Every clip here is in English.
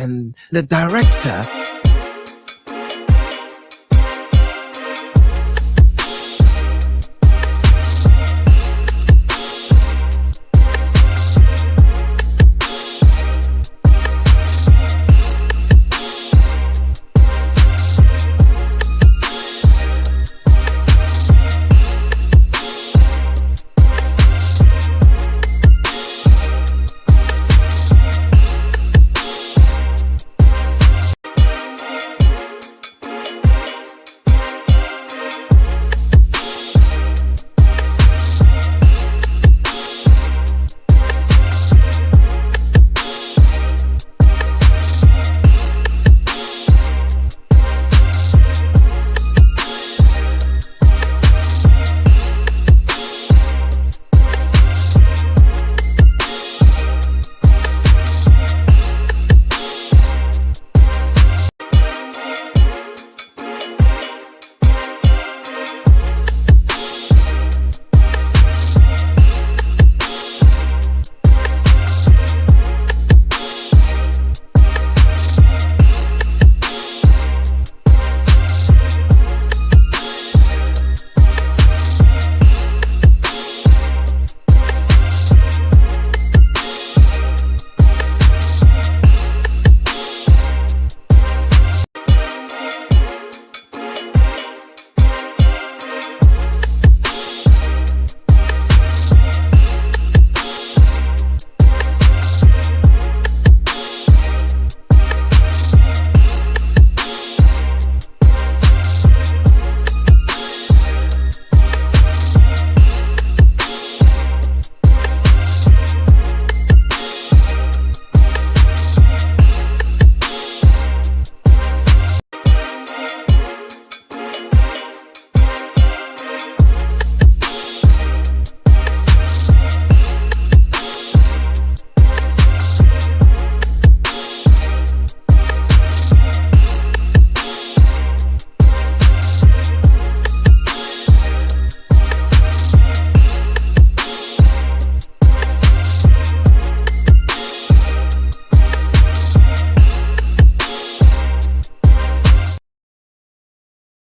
and the director.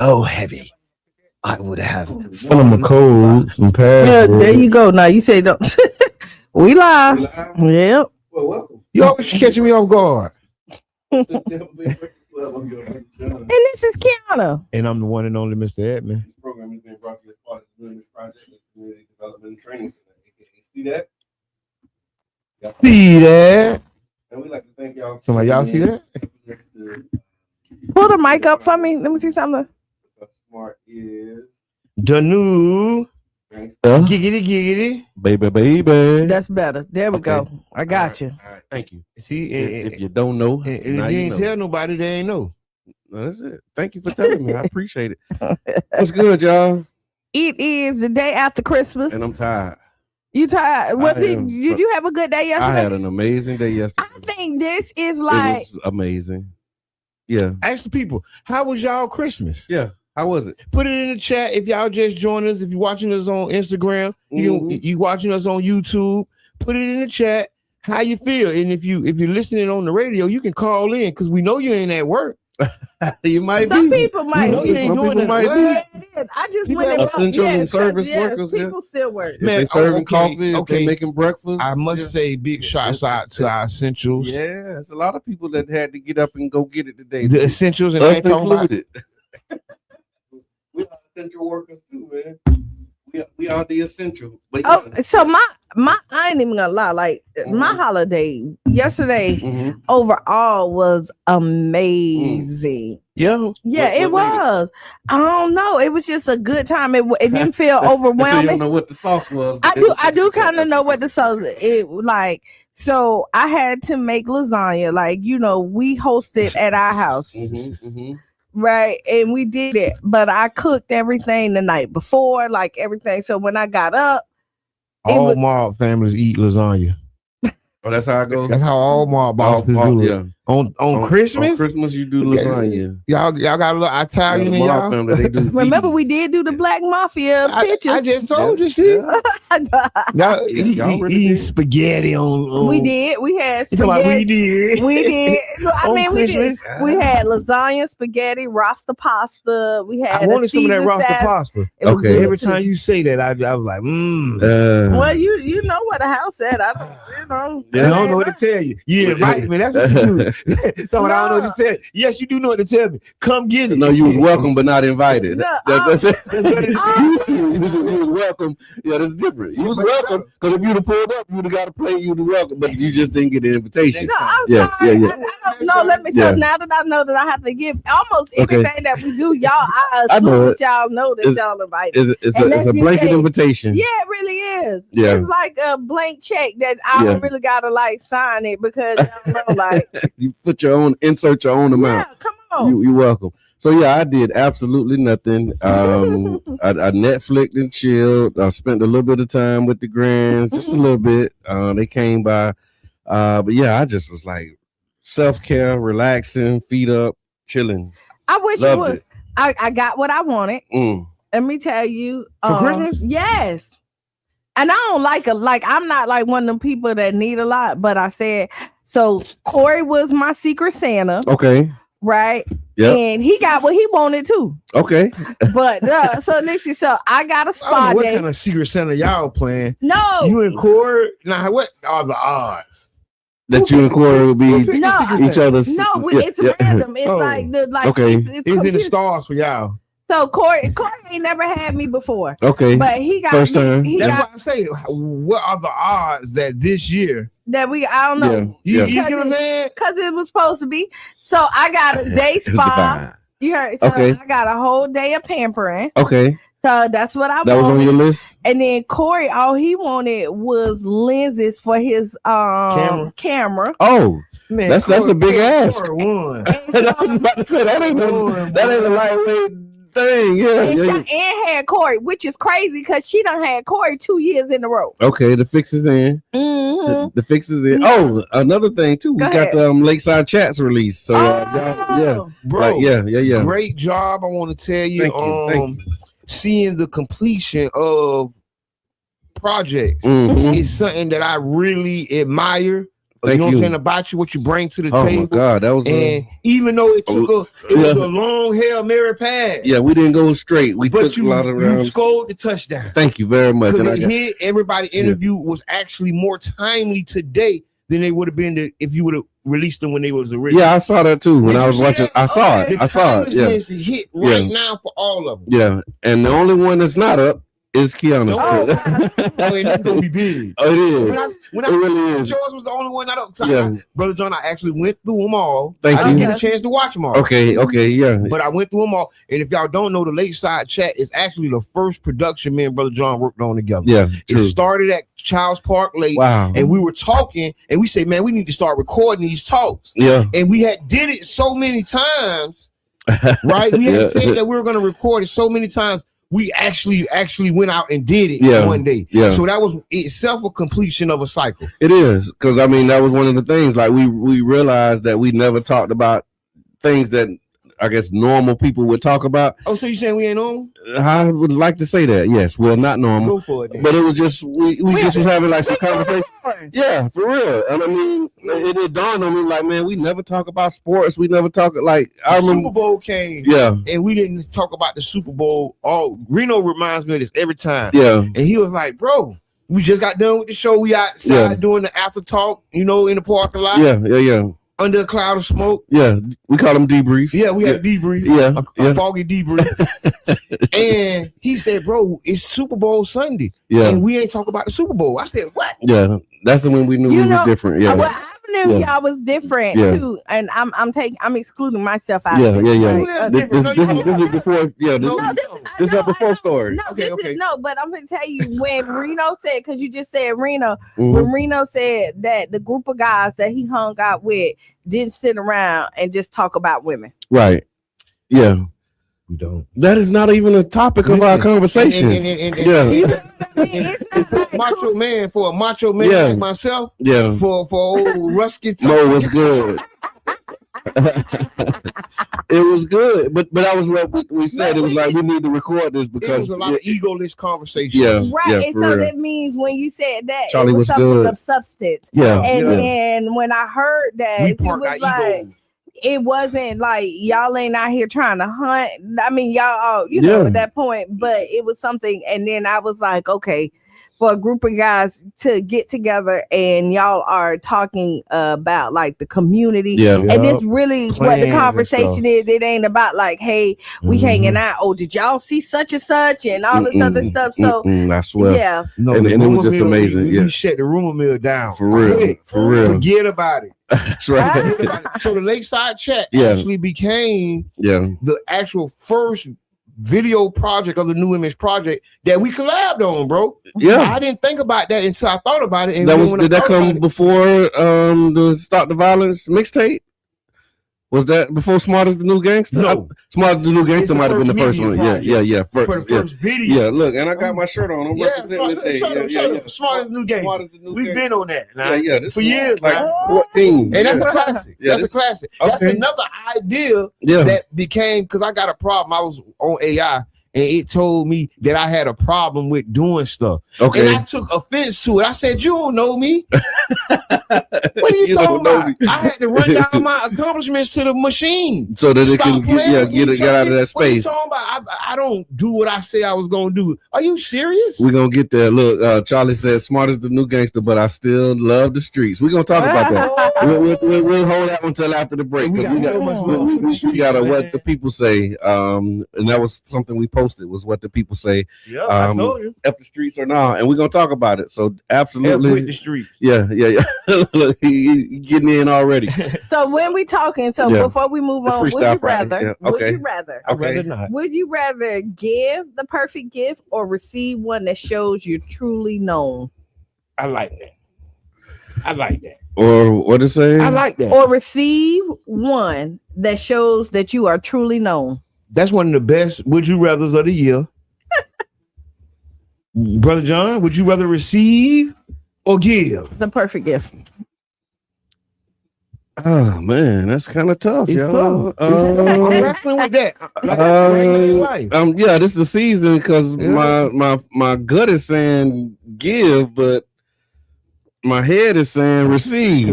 Oh, heavy. I would have some cold, some pads. Yeah, there you go. Now you say don't. We live. Yep. Well, welcome. You always catching me off guard. And this is Qiana. And I'm the one and only Mr. Edmund. This program is being brought to you as part of the project of Community Development and Training Center, aka see that? See that? And we like to thank y'all. Somebody y'all see that? Pull the mic up for me. Let me see something. Smart is The new giggity, baby. That's better. There we go. I got you. All right, thank you. See, If you don't know, and if now you you ain't know. tell nobody, they ain't know. No, that's it. Thank you for telling me. I appreciate it. What's good, y'all? It is the day after Christmas. And I'm tired. You tired? What I am. did you have a good day yesterday? I had an amazing day yesterday. I think this is It like was amazing. Yeah. Ask the people, how was y'all Christmas? Yeah. How was it? Put it in the chat if y'all just joined us. If you're watching us on Instagram, you watching us on YouTube, put it in the chat how you feel. And if you're listening on the radio, you can call in because we know you ain't at work. You might some be. people might. You know you ain't Some doing people that. might be. I just People went have essential and service workers, People still work. If they serving coffee, if they making breakfast. I must say big shots out to our essentials. Yeah, there's a lot of people that had to get up and go get it today. The essentials, and I Us ain't talking about included. We are essential workers too, man. We are the essential. But Oh, so my I ain't even gonna lie. Like my holiday yesterday overall was amazing. yeah. Yeah, What it was. I don't know. It was just a good time. It didn't feel So you overwhelming. don't know what the sauce was. I do kind of know what the sauce it like. So I had to make lasagna. Like, you know, we hosted at our house. Right, and we did it, but I cooked everything the night before, like everything. So when I got up, All was- mob families eat lasagna. Oh, that's how I go. That's how all mob bosses do it. Yeah. On On Christmas? Christmas, you do lasagna. Y'all got a little Italian in My y'all. family, they do Remember, we did do the Black Mafia picture. I just told you, see. Yeah. Y'all Y'all really eating did. spaghetti on. We did. We had You talking about we spaghetti. did? We did. I On mean, we did. Christmas? We had lasagna, spaghetti, rasta pasta. We had. I wanted some of that Caesar Rasta salad. pasta. It was Okay. good, Every too. time you say that, I was like, Well, you know what the house said. I don't, you know. I don't know what to tell you. You invite me. That's what you do. So I don't know what to tell you. Yes, you do know what to tell me. Come get it. No, you was welcome but not invited. No, That's it. oh. You was welcome. Yeah, that's different. You was welcome because if you'd have pulled up, you'd have got a plate. You'd have welcome, but you just didn't get the invitation. No, I'm Yeah, sorry. yeah, yeah. I don't know. Let me. So Yeah. now that I know that I have to give almost Okay. everything that we do, y'all. I I assume know that y'all know that It's- y'all invited. It's And a let me blanket tell you- invitation. Yeah, it really is. Yeah. It's like a blank check that I Yeah. really gotta like sign it because y'all know, like, You put your own, insert your own amount. yeah, come on. You're welcome. So yeah, I did absolutely nothing. I Netflixed and chilled. I spent a little bit of time with the grands, just a little bit. They came by, but yeah, I just was like self-care, relaxing, feet up, chilling. I wish it Loved was. it. I got what I wanted. Mm. Let me tell you. For Christmas? Yes. And I don't like I'm not like one of them people that need a lot, but I said so Corey was my secret Santa, Okay. right? Yep. And he got what he wanted too. Okay. But so Nixie, so I got a I don't spa know what day. kind of secret Santa y'all playing. No, You and Corey. Now, what are the odds? That you and Corey will be No. each other's. no, Yeah, it's yeah. random. It's Oh. like the like Okay. it's It's in the confusing. stars for y'all. So Corey ain't never had me before. Okay. But he got First time. He That's got why I say, what are the odds that this year? that I don't know. You Yeah. get what I'm saying? Because it was supposed to be. So I got a day It's spa. divine. You heard? So Okay. I got a whole day of pampering. Okay. So that's what I That was wanted. on your list. And then Corey, all he wanted was lenses for his camera. Oh, Man, That's a big ask. Corey won. I was about to say that ain't a lightweight thing. Yeah. And, yeah, and had Corey, which is crazy because she done had Corey 2 years in a row. yeah. Okay, the fix is in. Mm-hmm. The fix is in. Yeah. Oh, another thing too. We Go got ahead. the Lakeside Chats release. So yeah, Bro, like, yeah. great job. I want to tell you, Thank you. seeing the completion of projects Mhm. is something that I really admire. Thank you know what you. I'm saying about you, what you bring to the Oh my table. God, that was. And even though it took it was Yeah. a long Hail Mary pass. Yeah, we didn't go straight. We But took a lot of you rounds. scored the touchdown. Thank you very much. And I Because got, hit everybody interview was actually more timely today than they would have been if you would have released them when they was original. yeah, I saw that too when Did I you was see watching. that? I saw it. The I saw it. Yeah, timelessness hit right Yeah. now for all of them. yeah. And the only one that's not up is Qiana's. Oh, clip. Oh, and it's gonna be big. Oh, it When is. I, when It I really is. yours was the only one I don't. Yeah. Brother John, I actually went through them all. Thank I didn't you. get a chance to watch them all. Okay, yeah. But I went through them all. And if y'all don't know, the Lakeside Chat is actually the first production me and Brother John worked on together. Yeah, It true. started at Childs Park Lake. Wow. And we were talking, and we said, man, we need to start recording these talks. Yeah. And we had did it so many times, right? We had Yeah. said that we were going to record it so many times. We actually went out and did it Yeah. one day. Yeah. So that was itself a completion of a cycle. It is, because I mean that was one of the things. Like we realized that we never talked about things that I guess normal people would talk about. Oh, so you saying we ain't on? I would like to say that. Yes, we're not normal, Go for it then. but it was just we just was having like some conversation. Corey. Yeah, for real. And I mean, it dawned on me like, man, we never talk about sports. We never talk like I The remember. Super Bowl came, Yeah, and we didn't talk about the Super Bowl. Oh, Reno reminds me of this every time. yeah, And he was like, bro, we just got done with the show. We outside Yeah. doing the after talk, in the parking lot, yeah. under a cloud of smoke. Yeah, we call them debriefs. Yeah, we had a debrief. Yeah, A yeah. foggy debrief. And he said, bro, it's Super Bowl Sunday. Yeah, And we ain't talk about the Super Bowl. I said, what? yeah. That's when we knew You we know, were different. Yeah, Well, I knew Yeah. y'all was different Yeah. too, and I'm excluding myself out. Yeah, of yeah, it, yeah. right? Yeah, This different. No, you is before. Yeah, No, No, this is no, a before story. No, Okay, this okay. is no, but I'm gonna tell you when Reno said, because you just said Reno, Mhm. when Reno said that the group of guys that he hung out with didn't sit around and just talk about women. Right. Yeah. We don't. That is not even a topic of our conversations. Yeah. Macho man, for a macho man Yeah. like myself, Yeah. for old Rusky. Mo was good. It was good, but that was what we said. It was like we need to record this It because was a lot of egoless conversation. Yeah, Right. yeah, And for so real. that means when you said that, Charlie it was was something good. of substance. Yeah, And yeah. then when I heard that, We it parked our was like, egos. it wasn't like y'all ain't out here trying to hunt. I mean, y'all all, you know, Yeah. at that point, but it was something. And then I was like, okay, for a group of guys to get together and y'all are talking about like the community. Yeah. And this really what Plans the and conversation stuff. is. It ain't about like, hey, we hanging out. Oh, did y'all see such and such and all this other stuff? So I swear. yeah. No, And the it was rumor just mill, amazing, We yeah. shut the rumor mill down For real. quick. For real. Forget about it. That's right. Forget about it. So the Lakeside Chat Yeah. actually became Yeah. the actual first video project of the New Image project that we collabed on, bro. Yeah. I didn't think about that until I thought about it. And That then was when I did that thought come about it- before the Stop the Violence mixtape? Was that before Smart as the New Gangster? No. Smart as the New It's Gangster the might have been the first first one. media Yeah. for the Yeah. first video. Yeah, look, and I got my shirt on. I'm Yeah, representing today. Smart as the New Game. Smart as the New We've Gangster. been on that now. Yeah, this for is years, like man. 14. And that's yeah. a classic. Yeah, That's a classic. That's okay. another idea Yeah. that became, because I got a problem. I was on AI and it told me that I had a problem with doing stuff. Okay. And I took offense to it. I said, you don't know me. What are you, You talking don't know about? me. I had to run down my accomplishments to the machine. So that it Stop can playing with me, get out of that What are you space. talking about? I don't do what I say I was going to do. Are you serious? We're gonna get there. Look, Charlie said Smart as the New Gangster, but I still love the streets. We're gonna talk about that. We'll hold that one till after the break. We 'Cause got so much love for the we streets, gotta man. what the people say. And that was something we posted was what the people say. Yeah, I told you. F the streets or not, and we're gonna talk about it. So F with absolutely, the street. yeah. Look, he getting in already. So when we talking, so Yeah. before we move It's on, would Freestyle you Friday. rather? Yeah, Would okay. you rather? I'd Okay. rather not. Would you rather give the perfect gift or receive one that shows you're truly known? I like that. I like that. Or what it say? I like that. Or receive one that shows that you are truly known? That's one of the best would you rathers of the year. Brother John, would you rather receive or give? The perfect gift. Oh man, that's kind of tough, It's y'all. tough. I'm wrestling with that. Like regular life. Yeah, this is the season because Yeah. my gut is saying give, but my head is saying receive.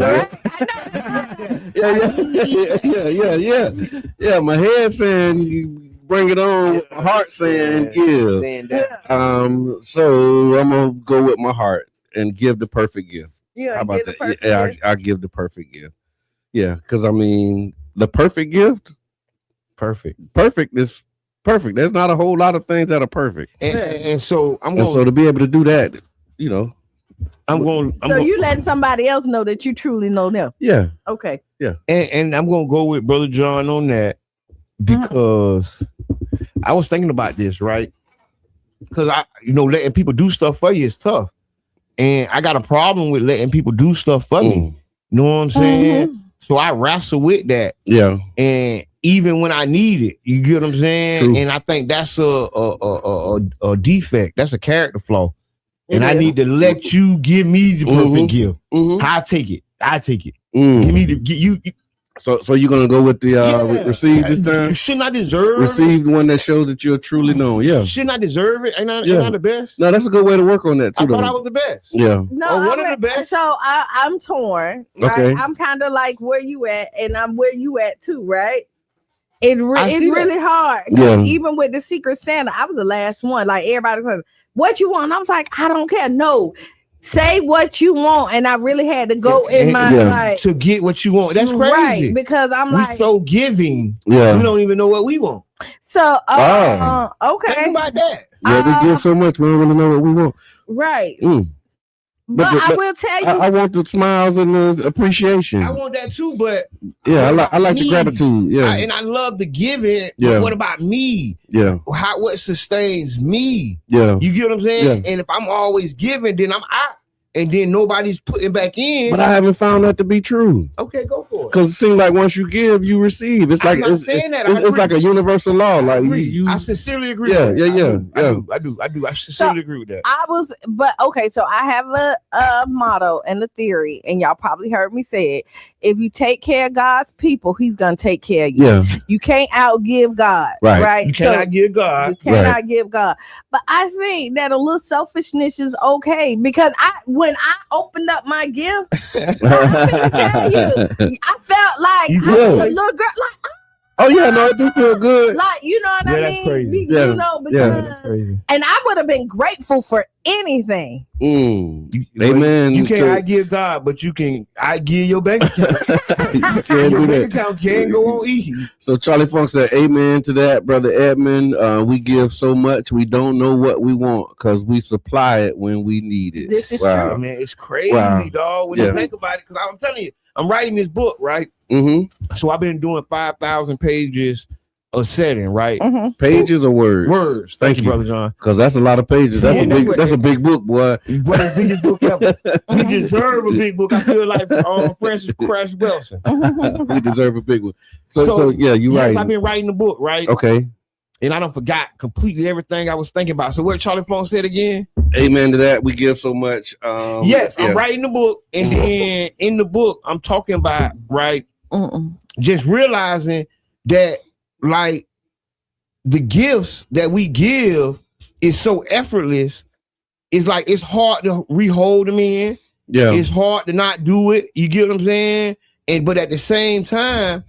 Yeah. My head saying you bring it on. My heart saying give. Stand down. So I'm gonna go with my heart and give the perfect gift. Yeah, How about give the that? perfect Yeah, gift. I give the perfect gift. Yeah, because I mean the perfect gift. Perfect. Perfect is perfect. There's not a whole lot of things that are perfect. And so I'm And so going to be able to do that, you know, So you letting somebody else know that you truly know them. yeah. Okay. and I'm gonna go with Brother John on that because I was thinking about this, right? Because letting people do stuff for you is tough. And I got a problem with letting people do stuff for me. You know what I'm saying? So I wrestle with that. Yeah. And even when I need it, you get what I'm saying? True. And I think that's a defect. That's a character flaw. And I is. need to let you give me the perfect gift. Mhm. I take it. Give Mm. me the you. So you're gonna go with the receive this You time? shouldn't I deserve Receive the one that shows that you're truly known. Yeah. it? Shouldn't I deserve it? Ain't I Yeah. the best? No, that's a good way to work on that too. I thought though. I was the best. Yeah. No, Or one I'm of the best. So I'm torn. Right? Okay. I'm kind of like where you at, and I'm where you at too, right? It's I see that. really hard. Yeah. Even with the Secret Santa, I was the last one. Like everybody was, what you want? I was like, I don't care. No, say what you want, and I really had to go in my Yeah. like To get what you want. That's crazy. right because I'm We like so giving. Yeah. We don't even know what we want. so. Wow. Okay, Think about that. Yeah, we give so much, we don't really know what we want. right. Mm. But I but will tell you, I want the smiles and the appreciation. I want that too, but Yeah, I like the Me. gratitude. Yeah. and I love the giving. Yeah. But what about me? Yeah. What sustains me? Yeah. You get what I'm saying? Yeah. And if I'm always giving, then I'm out. and then nobody's putting back in. But I haven't found that to be true. Okay, go for it. Because it seems like once you give, you receive. It's like I'm not saying that. It's like a universal law. Like I sincerely agree. Yeah, with that. yeah. I do. I sincerely agree with that. But okay, so I have a motto and a theory, and y'all probably heard me say it. If you take care of God's people, He's gonna take care of you. Yeah. You can't outgive God, right? You cannot give God. You cannot give God. But I think that a little selfishness is okay, because when I opened up my gift, I'm gonna tell you, I felt like I was a little girl, like. Oh yeah, no, it do feel good. Like, you know what I mean? That's crazy. You know, because That's crazy. and I would have been grateful for anything. Amen. You can't give God, but you can. I give your bank account. You can't Your do bank that. account can't go on E. So Charlie Funk said, "Amen to that, brother Edmund. We give so much, we don't know what we want because we supply it when we need it." This is Wow. true, man. It's crazy, dog. When you think about it, because I'm telling you, I'm writing this book, right? Mm-hmm. So I've been doing 5,000 pages a setting, right? Mm-hmm. Pages or words? Words. Thank you, Brother John. Because that's a lot of pages. That's a big book, boy. What the biggest book ever. We deserve a big book. I feel like Francis Crash Wilson. We deserve a big one. So yeah, you're right. I've been writing the book, right? Okay. And I don't forgot completely everything I was thinking about. So what Charlie Funk said again? Amen to that. We give so much. Yes, I'm writing the book, and then in the book, I'm talking about just realizing that like the gifts that we give is so effortless. It's like it's hard to rehold them in. Yeah, it's hard to not do it. You get what I'm saying? But at the same time,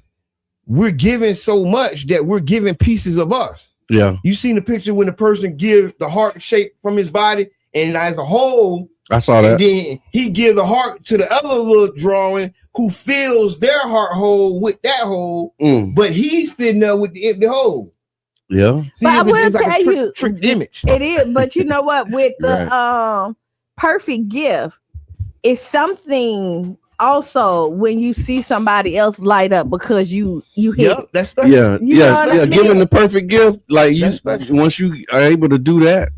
we're giving so much that we're giving pieces of us. Yeah. You seen the picture when the person gives the heart shape from his body and as a whole. I saw that. And then he gives the heart to the other little drawing who fills their heart hole with that hole, but he's sitting there with the empty hole. Yeah. See, but I will tell you, trick image. It is, but you know what? With the perfect gift, it's something. Also, when you see somebody else light up because you hit it. That's special. Yeah. Giving the perfect gift, like once you are able to do that,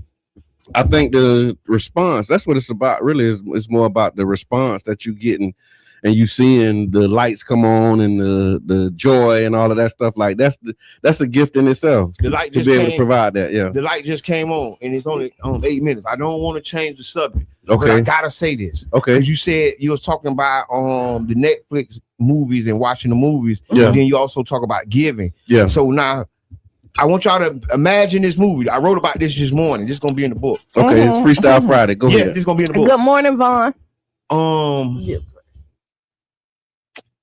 I think the response, that's what it's about. Really, it's more about the response that you getting, and you seeing the lights come on and the joy and all of that stuff. Like that's a gift in itself. The light to be able to provide that. Yeah, the light just came on, and it's only on 8 minutes. I don't want to change the subject. Okay, but I gotta say this. Okay, because you said you was talking about the Netflix movies and watching the movies. Yeah, and then you also talk about giving. Yeah. So now I want y'all to imagine this movie. I wrote about this morning. This is gonna be in the book. Okay, it's Freestyle Friday. Go ahead. Yeah, this is gonna be in the book. Good morning, Vaughn.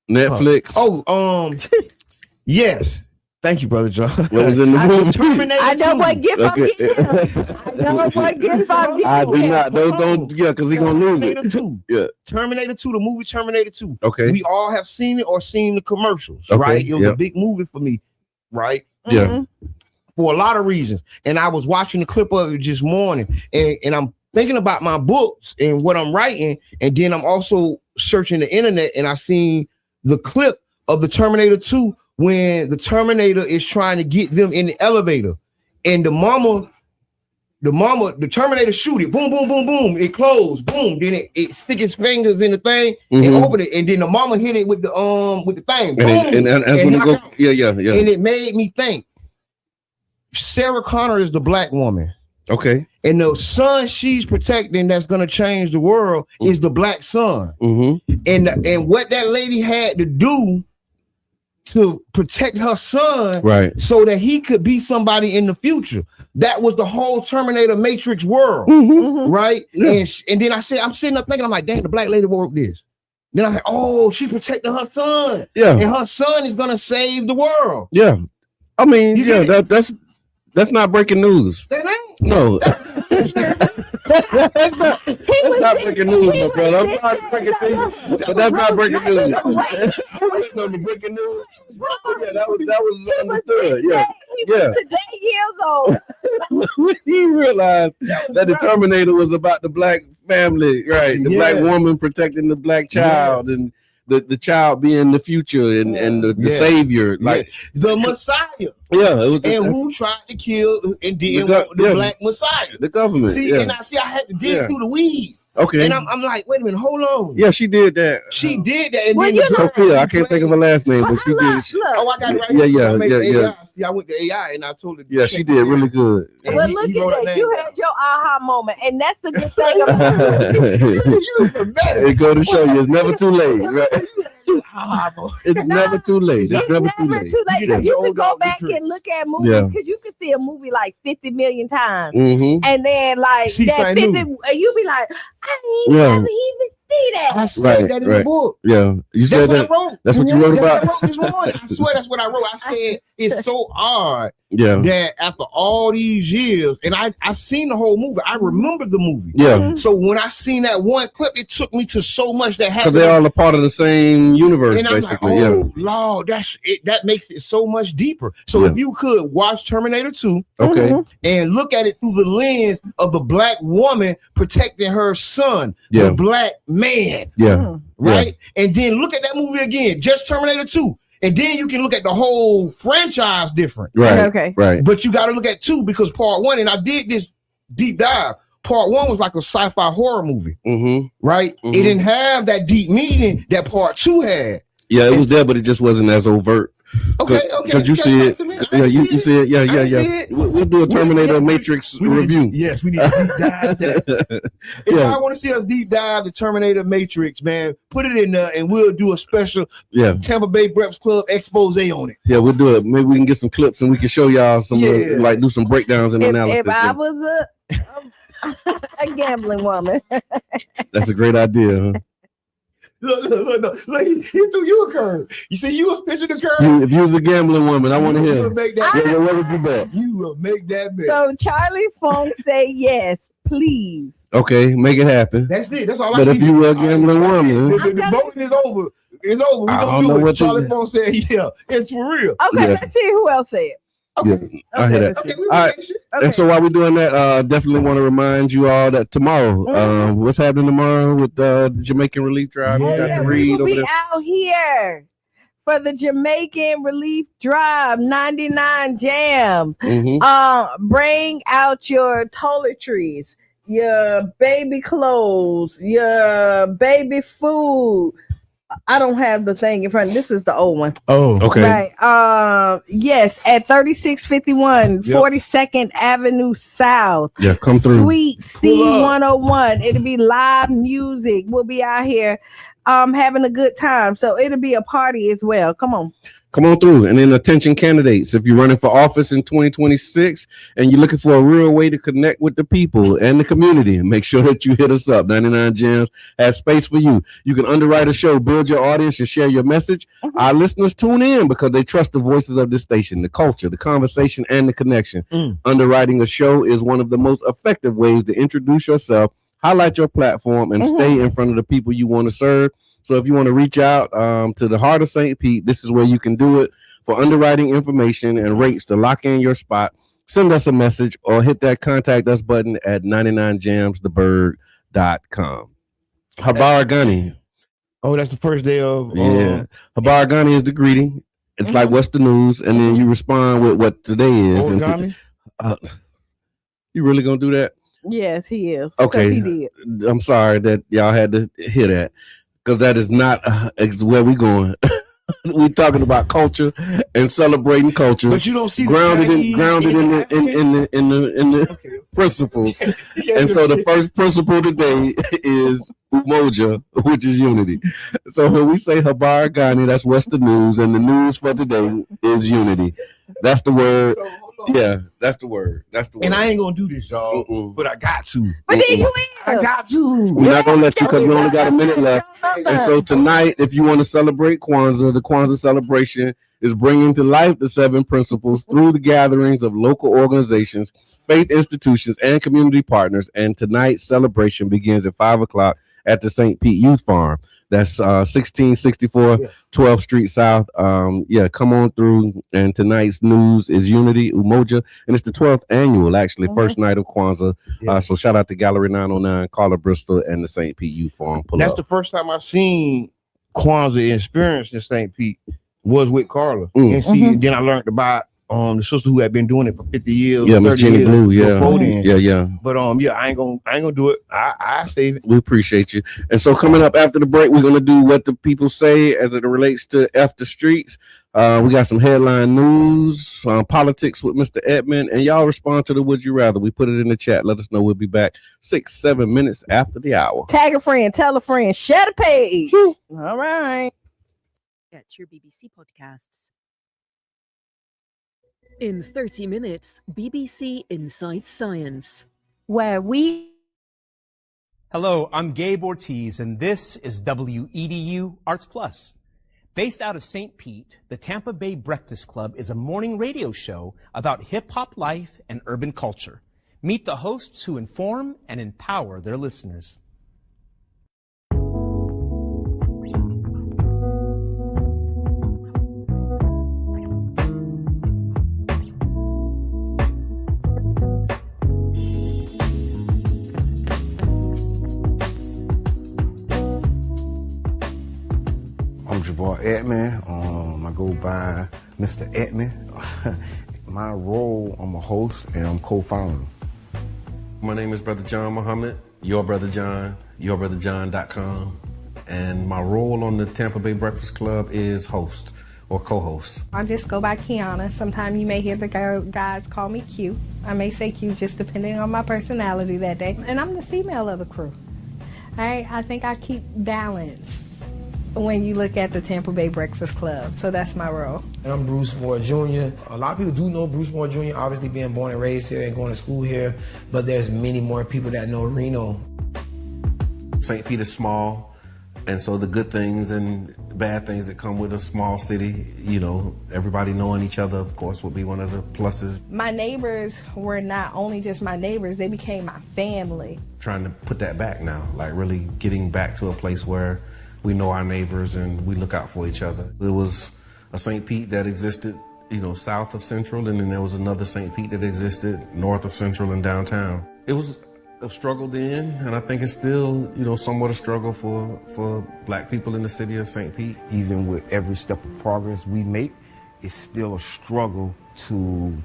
Netflix. Yes. Thank you, Brother John. What was in the movie? I know what gift I'm getting him. I know what gift I'm getting. I do not. Don't because he's gonna lose it. 2. Yeah. Terminator 2, the movie Terminator 2. Okay. We all have seen it or seen the commercials, Okay, right? It was a big movie for me, right? Yeah. For a lot of reasons. And I was watching the clip of it this morning, and I'm thinking about my books and what I'm writing, and then I'm also searching the internet, and I seen the clip of the Terminator 2 when the Terminator is trying to get them in the elevator, and the Terminator shoot it, boom, boom, boom, boom, it closed, boom, then it stick its fingers in the thing and open it, and then the mama hit it with the thing, boom, and when it go, yeah, and it made me think. Sarah Connor is the black woman. Okay. And the son she's protecting that's gonna change the world is the black son. And what that lady had to do to protect her son, right, so that he could be somebody in the future. That was the whole Terminator Matrix world, right? Yeah. And then I'm sitting up thinking, I'm like, dang, the black lady wrote this. Then I'm like, oh, she's protecting her son. Yeah. And her son is gonna save the world. Yeah. I mean, that's not breaking news. That ain't. No. that's not breaking news, my brother. I'm not breaking news, but that's not breaking news. That's not breaking news. Yeah, that was understood. Yeah. Today years old. He realized that the Terminator was about the black family, right? The black woman protecting the black child, and the child being the future and the savior, like the Messiah. Yeah, it was, and who tried to kill and did the black Messiah? The government. See, and I had to dig through the weeds. Okay. And I'm like, wait a minute, hold on. Yeah, she did that. She did that. And Well, then you know- Sophia, I can't think of her last name, but she did. Look, Oh, I got it right Yeah, here. yeah, I made yeah, the yeah. AI. See, I went to AI and I told her. Yeah, she did really good. And well, he- look he wrote her at that. name You down. had your aha moment, and that's the good thing about it. It go to show you, it's never too late, right? It's never too late. It's It's never too late. late. Yeah. 'Cause you can Old go dog back trick. and look at movies Yeah. because you can see a movie like 50 million times. Mm-hmm. And then like See that something 50, new. you be like, I ain't Yeah. never even see I that. said Right, that in right. the book. Yeah, you That's said what that. I wrote. That's what you wrote That's what I about. wrote this morning. I swear that's what I wrote. I said it's so odd Yeah, that after all these years, and I seen the whole movie. I remember the movie. yeah, So when I seen that one clip, it took me to so much that because happened. they're all a part of the same universe, And I'm like, basically. oh Lord, that's it. That makes it so much deeper. So Yeah. if you could watch Terminator 2 Yeah. Okay. and look at it through the lens of the black woman protecting her son, Yeah. the black man, Yeah. right? And then look at that movie again, just Terminator 2. And then you can look at the whole franchise different. Right. Okay. Right. But you got to look at 2 because part 1, and I did this deep dive. Part 1 was like a sci-fi horror movie, Mm-hmm. right? Mhm. It didn't have that deep meaning that part 2 had. Yeah, it was there, but it just wasn't as overt. Okay, Because you see it. Yeah, you see it. Yeah, yeah, see yeah. it. We'll do a Terminator Yeah, Matrix we need- review. Yes, we need to deep dive that. If Yeah. I want to see us deep dive the Terminator Matrix, man, put it in there and we'll do a special Yeah, Tampa Bay Breakfast Club expose on it. yeah, we'll do it. Maybe we can get some clips and we can show y'all some, Yeah. like do some breakdowns and analysis. If I was a gambling woman, That's a great idea. Huh? Look, he threw you a curve. You see, you was pitching the curve. If you was a gambling woman, I want to You hear. will make that. Yeah, what would you bet? You will make that bet. so Charlie Funk say yes, please. Okay, make it happen. That's it. That's all I But need. if you were a gambling woman, The voting is over. It's over. We I gonna don't know do it. what to Charlie do. Fong said, "Yeah, it's for real." Okay, Yeah. let's see who else said. Okay, I hear that. okay, we All right. patient. Okay. And so while we're doing that, definitely want to remind you all that tomorrow, Mhm. what's happening tomorrow with the Jamaican Relief Drive? Yeah. You got to we read will over be there. out here for the Jamaican Relief Drive 99 jams. Mm-hmm. Bring out your toiletries, your baby clothes, your baby food. I don't have the thing in front. This is the old one. Oh, Okay. Right. Yes, at 3651 Yep. 42nd Avenue South. Yeah, come through. Suite Pull up. C101. It'll be live music. We'll be out here having a good time. So it'll be a party as well. Come on. Come on through. And then attention candidates, if you're running for office in 2026 and you're looking for a real way to connect with the people and the community, make sure that you hit us up. 99 Gems has space for you. You can underwrite a show, build your audience, and share your message. Our listeners tune in because they trust the voices of this station, the culture, the conversation, and the connection. Underwriting a show is one of the most effective ways to introduce yourself, highlight your platform, and stay in front of the people you want to serve. So if you want to reach out to the heart of St. Pete, this is where you can do it. For underwriting information and rates to lock in your spot, send us a message or hit that contact us button at 99jamsthebird.com. Habar Ghani. Oh, that's the first day of. Yeah. Habar Ghani is the greeting. It's like, what's the news? And then you respond with what today is. And Origami? you really going to do that? Yes, he is. 'Cause Okay. he did. I'm sorry that y'all had to hear that because that is not where we going. We talking about culture and celebrating culture, But you don't see the grounded in Chinese- the Okay. principles. Yeah, And so the first principle today is umoja, which is unity. So when we say Habar Ghani, that's what's the news, and the news for today is unity. That's the word. So, hold on. Yeah, that's the word. That's the word. And I ain't gonna do this, y'all, Mm-mm. but I got to. But then you I is. got to. We're not gonna let you because we only got a minute left. And so tonight, if you want to celebrate Kwanzaa, the Kwanzaa celebration is bringing to life the 7 principles through the gatherings of local organizations, faith institutions, and community partners. And tonight's celebration begins at 5:00 at the St. Pete Youth Farm. That's 1664 12th Street South. Come on through. And tonight's news is Unity, Umoja, and it's the 12th annual, actually, first night of Kwanzaa. So shout out to Gallery 909, Carla Bristol, and the St. Pete Youth Farm. That's the first time I've seen Kwanzaa experience in St. Pete was with Carla. And then I learned about the sister who had been doing it for 50 years, Yeah, Miss 30 Jenny years Blue. Yeah, before then. yeah. But yeah, I ain't gonna do it. I save it. We appreciate you. And so coming up after the break, we're gonna do what the people say as it relates to F the streets. We got some headline news, politics with Mr. Edmond, and y'all respond to the would you rather. We put it in the chat. Let us know. We'll be back 6-7 minutes after the hour. Tag a friend, tell a friend, share the page. All right. Get your BBC podcasts. In 30 minutes, BBC Inside Science. Where we Hello, I'm Gabe Ortiz, and this is WEDU Arts Plus. Based out of St. Pete, the Tampa Bay Breakfast Club is a morning radio show about hip-hop life and urban culture. Meet the hosts who inform and empower their listeners. I'm Jabbar Edmond. I go by Mr. Edmond. My role, I'm a host and I'm co-founder. My name is Brother John Muhammad, Your Brother John, YourBrotherJohn.com. And my role on the Tampa Bay Breakfast Club is host or co-host. I just go by Qiana. Sometimes you may hear the guys call me Q. I may say Q just depending on my personality that day. And I'm the female of the crew. All right, I think I keep balance when you look at the Tampa Bay Breakfast Club. So that's my role. And I'm Bruce Moore Jr. A lot of people do know Bruce Moore Jr., obviously being born and raised here and going to school here, but there's many more people that know Reno. St. Pete is small, and so the good things and bad things that come with a small city, you know, everybody knowing each other, of course, would be one of the pluses. My neighbors were not only just my neighbors, they became my family. Trying to put that back now, like really getting back to a place where we know our neighbors and we look out for each other. There was a St. Pete that existed, you know, south of Central, and then there was another St. Pete that existed north of Central and downtown. It was a struggle then, and I think it's still, you know, somewhat a struggle for Black people in the city of St. Pete. Even with every step of progress we make, it's still a struggle to,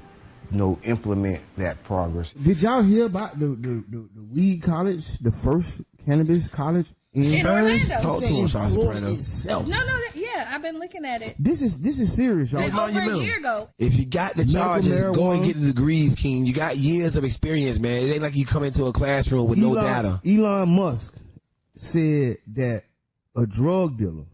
implement that progress. Did y'all hear about the weed college, the first cannabis college in Orlando? Talk to him, Charles Soprano. No, yeah, I've been looking at it. This is serious, y'all. Over a year ago. If you got the charges, go and get the degrees, King. You got years of experience, man. It ain't like you come into a classroom with no data. Elon Musk said that a drug dealer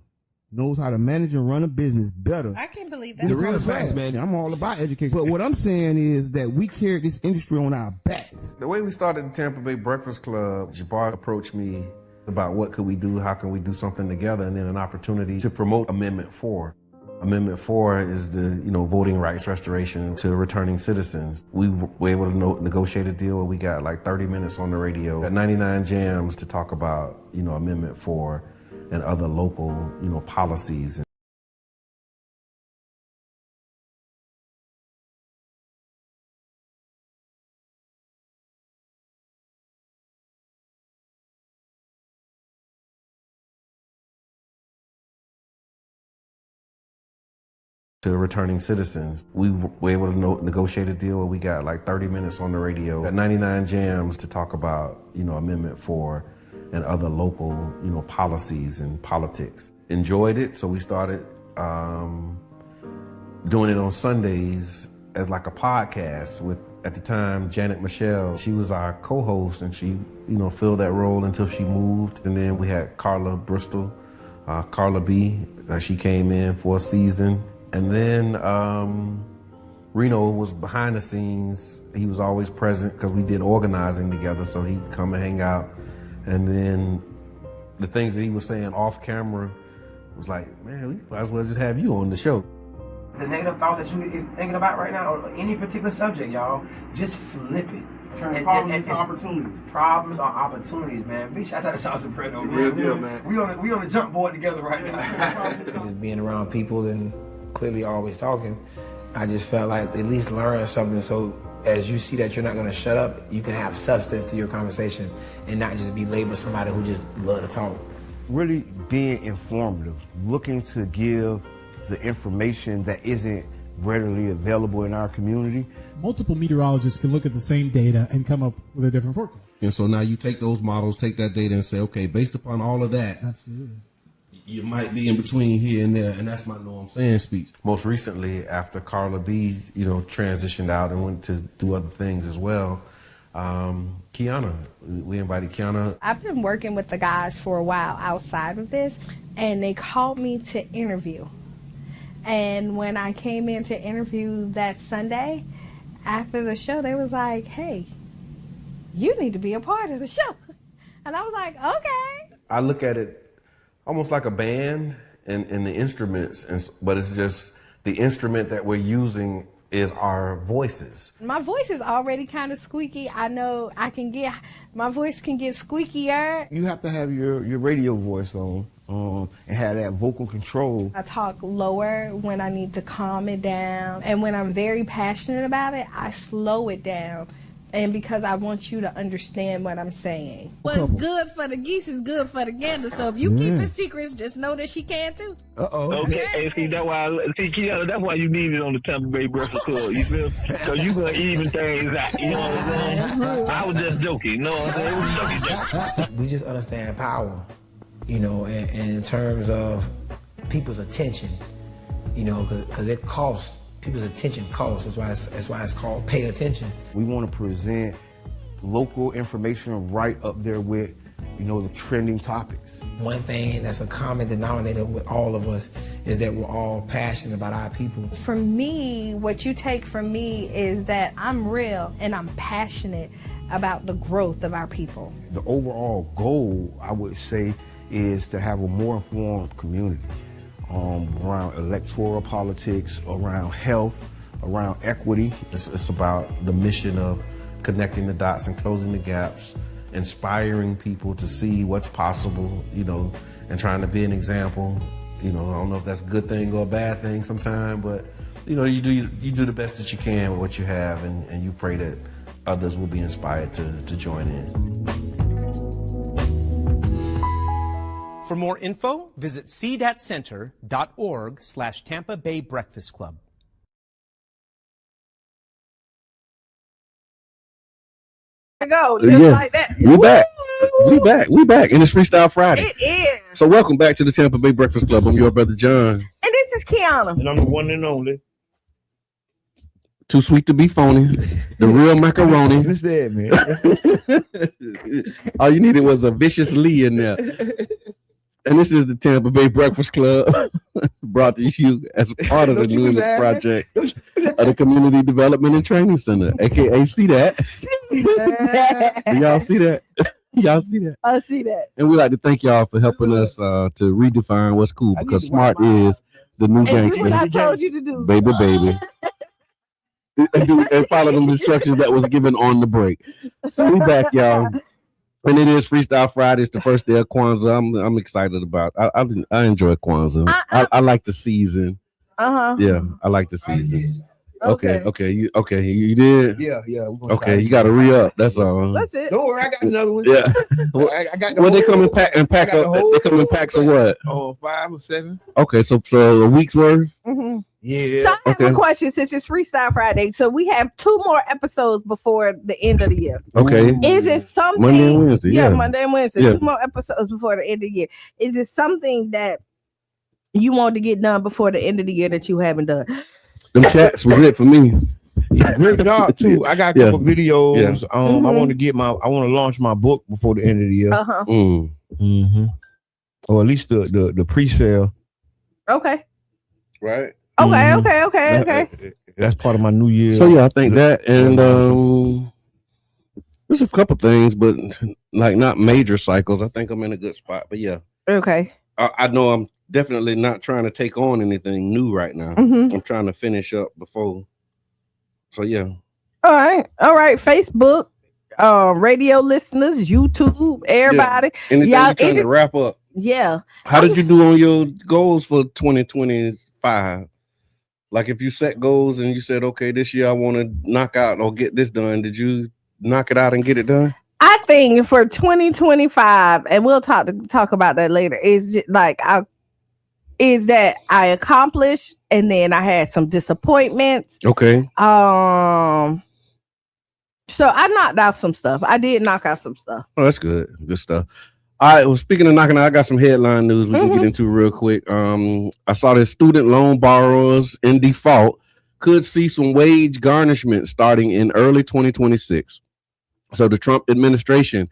knows how to manage and run a business better. I can't believe that. The real facts, man. I'm all about education. But what I'm saying is that we carry this industry on our backs. The way we started the Tampa Bay Breakfast Club, Jabbar approached me about what could we do, how can we do something together, and then an opportunity to promote Amendment 4. Amendment 4 is the, voting rights restoration to returning citizens. We were able to negotiate a deal where we got like 30 minutes on the radio at 99 Jams to talk about, Amendment 4 and other local, policies. To returning citizens. We were able to negotiate a deal where we got like 30 minutes on the radio at 99 Jams to talk about, Amendment 4 and other local, policies and politics. Enjoyed it, so we started doing it on Sundays as like a podcast with, at the time, Janet Michelle. She was our co-host and she, filled that role until she moved. And then we had Carla Bristol, Carla B. She came in for a season. And then Reno was behind the scenes. He was always present because we did organizing together, so he'd come and hang out. And then the things that he was saying off camera was like, man, we might as well just have you on the show. The negative thoughts that you is thinking about right now, or any particular subject, y'all, just flip it. Turn problems into opportunities. Problems are opportunities, man. Big shouts out to Charles Soprano, man. Real deal, man. We on the jump board together right now. Just being around people and clearly always talking, I just felt like at least learn something, so as you see that you're not going to shut up, you can have substance to your conversation and not just be labeled somebody who just love to talk. Really being informative, looking to give the information that isn't readily available in our community. Multiple meteorologists can look at the same data and come up with a different forecast. And so now you take those models, take that data and say, okay, based upon all of that, Absolutely. you might be in between here and there. And that's my know what I'm saying speech. Most recently, after Carla B, transitioned out and went to do other things as well, Qiana, we invited Qiana. I've been working with the guys for a while outside of this, and they called me to interview. And when I came in to interview that Sunday, after the show, they was like, hey, you need to be a part of the show. And I was like, okay. I look at it almost like a band and the instruments, but it's just the instrument that we're using is our voices. My voice is already kind of squeaky. I know my voice can get squeakier. You have to have your radio voice on and have that vocal control. I talk lower when I need to calm it down. And when I'm very passionate about it, I slow it down. And because I want you to understand what I'm saying. What's good for the geese is good for the gander. So if you keep it secrets, just know that she can too. Okay, and see that's why Qiana, that's why you need it on the Tampa Bay Breakfast Club. You feel? Because you gonna even things out. You know what I'm saying? I was just joking. You know what I'm saying? It was joking. We just understand power, and in terms of people's attention, because it costs. People's attention costs. That's why it's called pay attention. We want to present local information right up there with, the trending topics. One thing that's a common denominator with all of us is that we're all passionate about our people. For me, what you take from me is that I'm real and I'm passionate about the growth of our people. The overall goal, I would say, is to have a more informed community. Around electoral politics, around health, around equity. It's about the mission of connecting the dots and closing the gaps, inspiring people to see what's possible, and trying to be an example. I don't know if that's a good thing or a bad thing sometimes, but you do the best that you can with what you have, and you pray that others will be inspired to join in. For more info, visit cdatcenter.org/Tampa Bay Breakfast Club. Go just like that. We back, and it's Freestyle Friday. It is. So welcome back to the Tampa Bay Breakfast Club. I'm your brother John, and this is Qiana, and I'm the one and only. Too sweet to be phony, the real macaroni. What's that, man? All you needed was a vicious Lee in there. And this is the Tampa Bay Breakfast Club, brought to you as part of the new project of the Community Development and Training Center, aka See That. Y'all see that? Y'all see that? I see that. And we like to thank y'all for helping us to redefine what's cool, because smart is the new gangster. What I told you to do, baby. and follow them instructions that was given on the break. So we back, y'all. And it is Freestyle Friday. It's the first day of Kwanzaa. I'm excited about. I enjoy Kwanzaa. I like the season. Yeah, I like the season. Okay. You did. Yeah. Okay, you got to re-up. That's all. That's it. Don't worry, I got another one. Yeah. I got. Well, they come in pack and pack up. They come in packs of what? 5 or 7. Okay, so a week's worth. Mm-hmm. Yeah. So I have a question, since it's Freestyle Friday. So we have 2 more episodes before the end of the year. Okay. Is it something? Monday and Wednesday. Yeah, Monday and Wednesday. Yeah. 2 more episodes before the end of the year. Is it something that you want to get done before the end of the year that you haven't done? Them chats was it for me. Great dog too. I got a couple videos. Yeah. I want to launch my book before the end of the year. Or at least the pre-sale. Okay. Right. Okay. That's part of my new year. So yeah, I think that, and there's a couple things, but like not major cycles. I think I'm in a good spot. But yeah. Okay. I know I'm definitely not trying to take on anything new right now. I'm trying to finish up before. So yeah. All right. Facebook, radio listeners, YouTube, everybody. Yeah. Anything you're trying to wrap up. Yeah. How did you do on your goals for 2025? Like if you set goals and you said, okay, this year I want to knock out or get this done, did you knock it out and get it done? I think for 2025, and we'll talk about that later, is like is that I accomplished, and then I had some disappointments. Okay. So I knocked out some stuff. I did knock out some stuff. Oh, that's good. Good stuff. All right. Well, speaking of knocking out, I got some headline news we can get into real quick. I saw that student loan borrowers in default could see some wage garnishment starting in early 2026. So the Trump administration,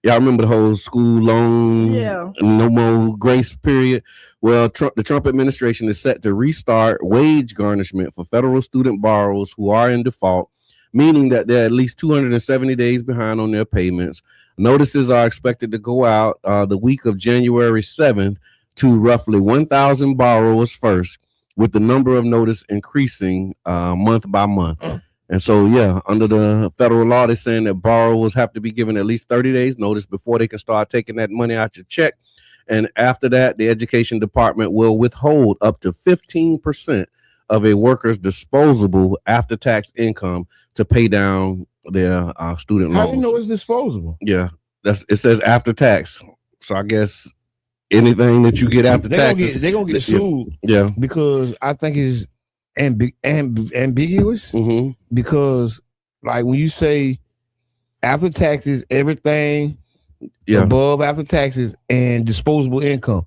y'all remember the whole school loan, no more grace period. Well, the Trump administration is set to restart wage garnishment for federal student borrowers who are in default, meaning that they're at least 270 days behind on their payments. Notices are expected to go out the week of January 7th to roughly 1,000 borrowers first, with the number of notice increasing month by month. And so, under the federal law, they're saying that borrowers have to be given at least 30 days notice before they can start taking that money out your check. And after that, the education department will withhold up to 15% of a worker's disposable after-tax income to pay down their student loans. How do you know it's disposable? Yeah, it says after tax. So I guess anything that you get after taxes, they're gonna get sued. Yeah, because I think it's ambiguous. Because like when you say after taxes, everything above after taxes and disposable income.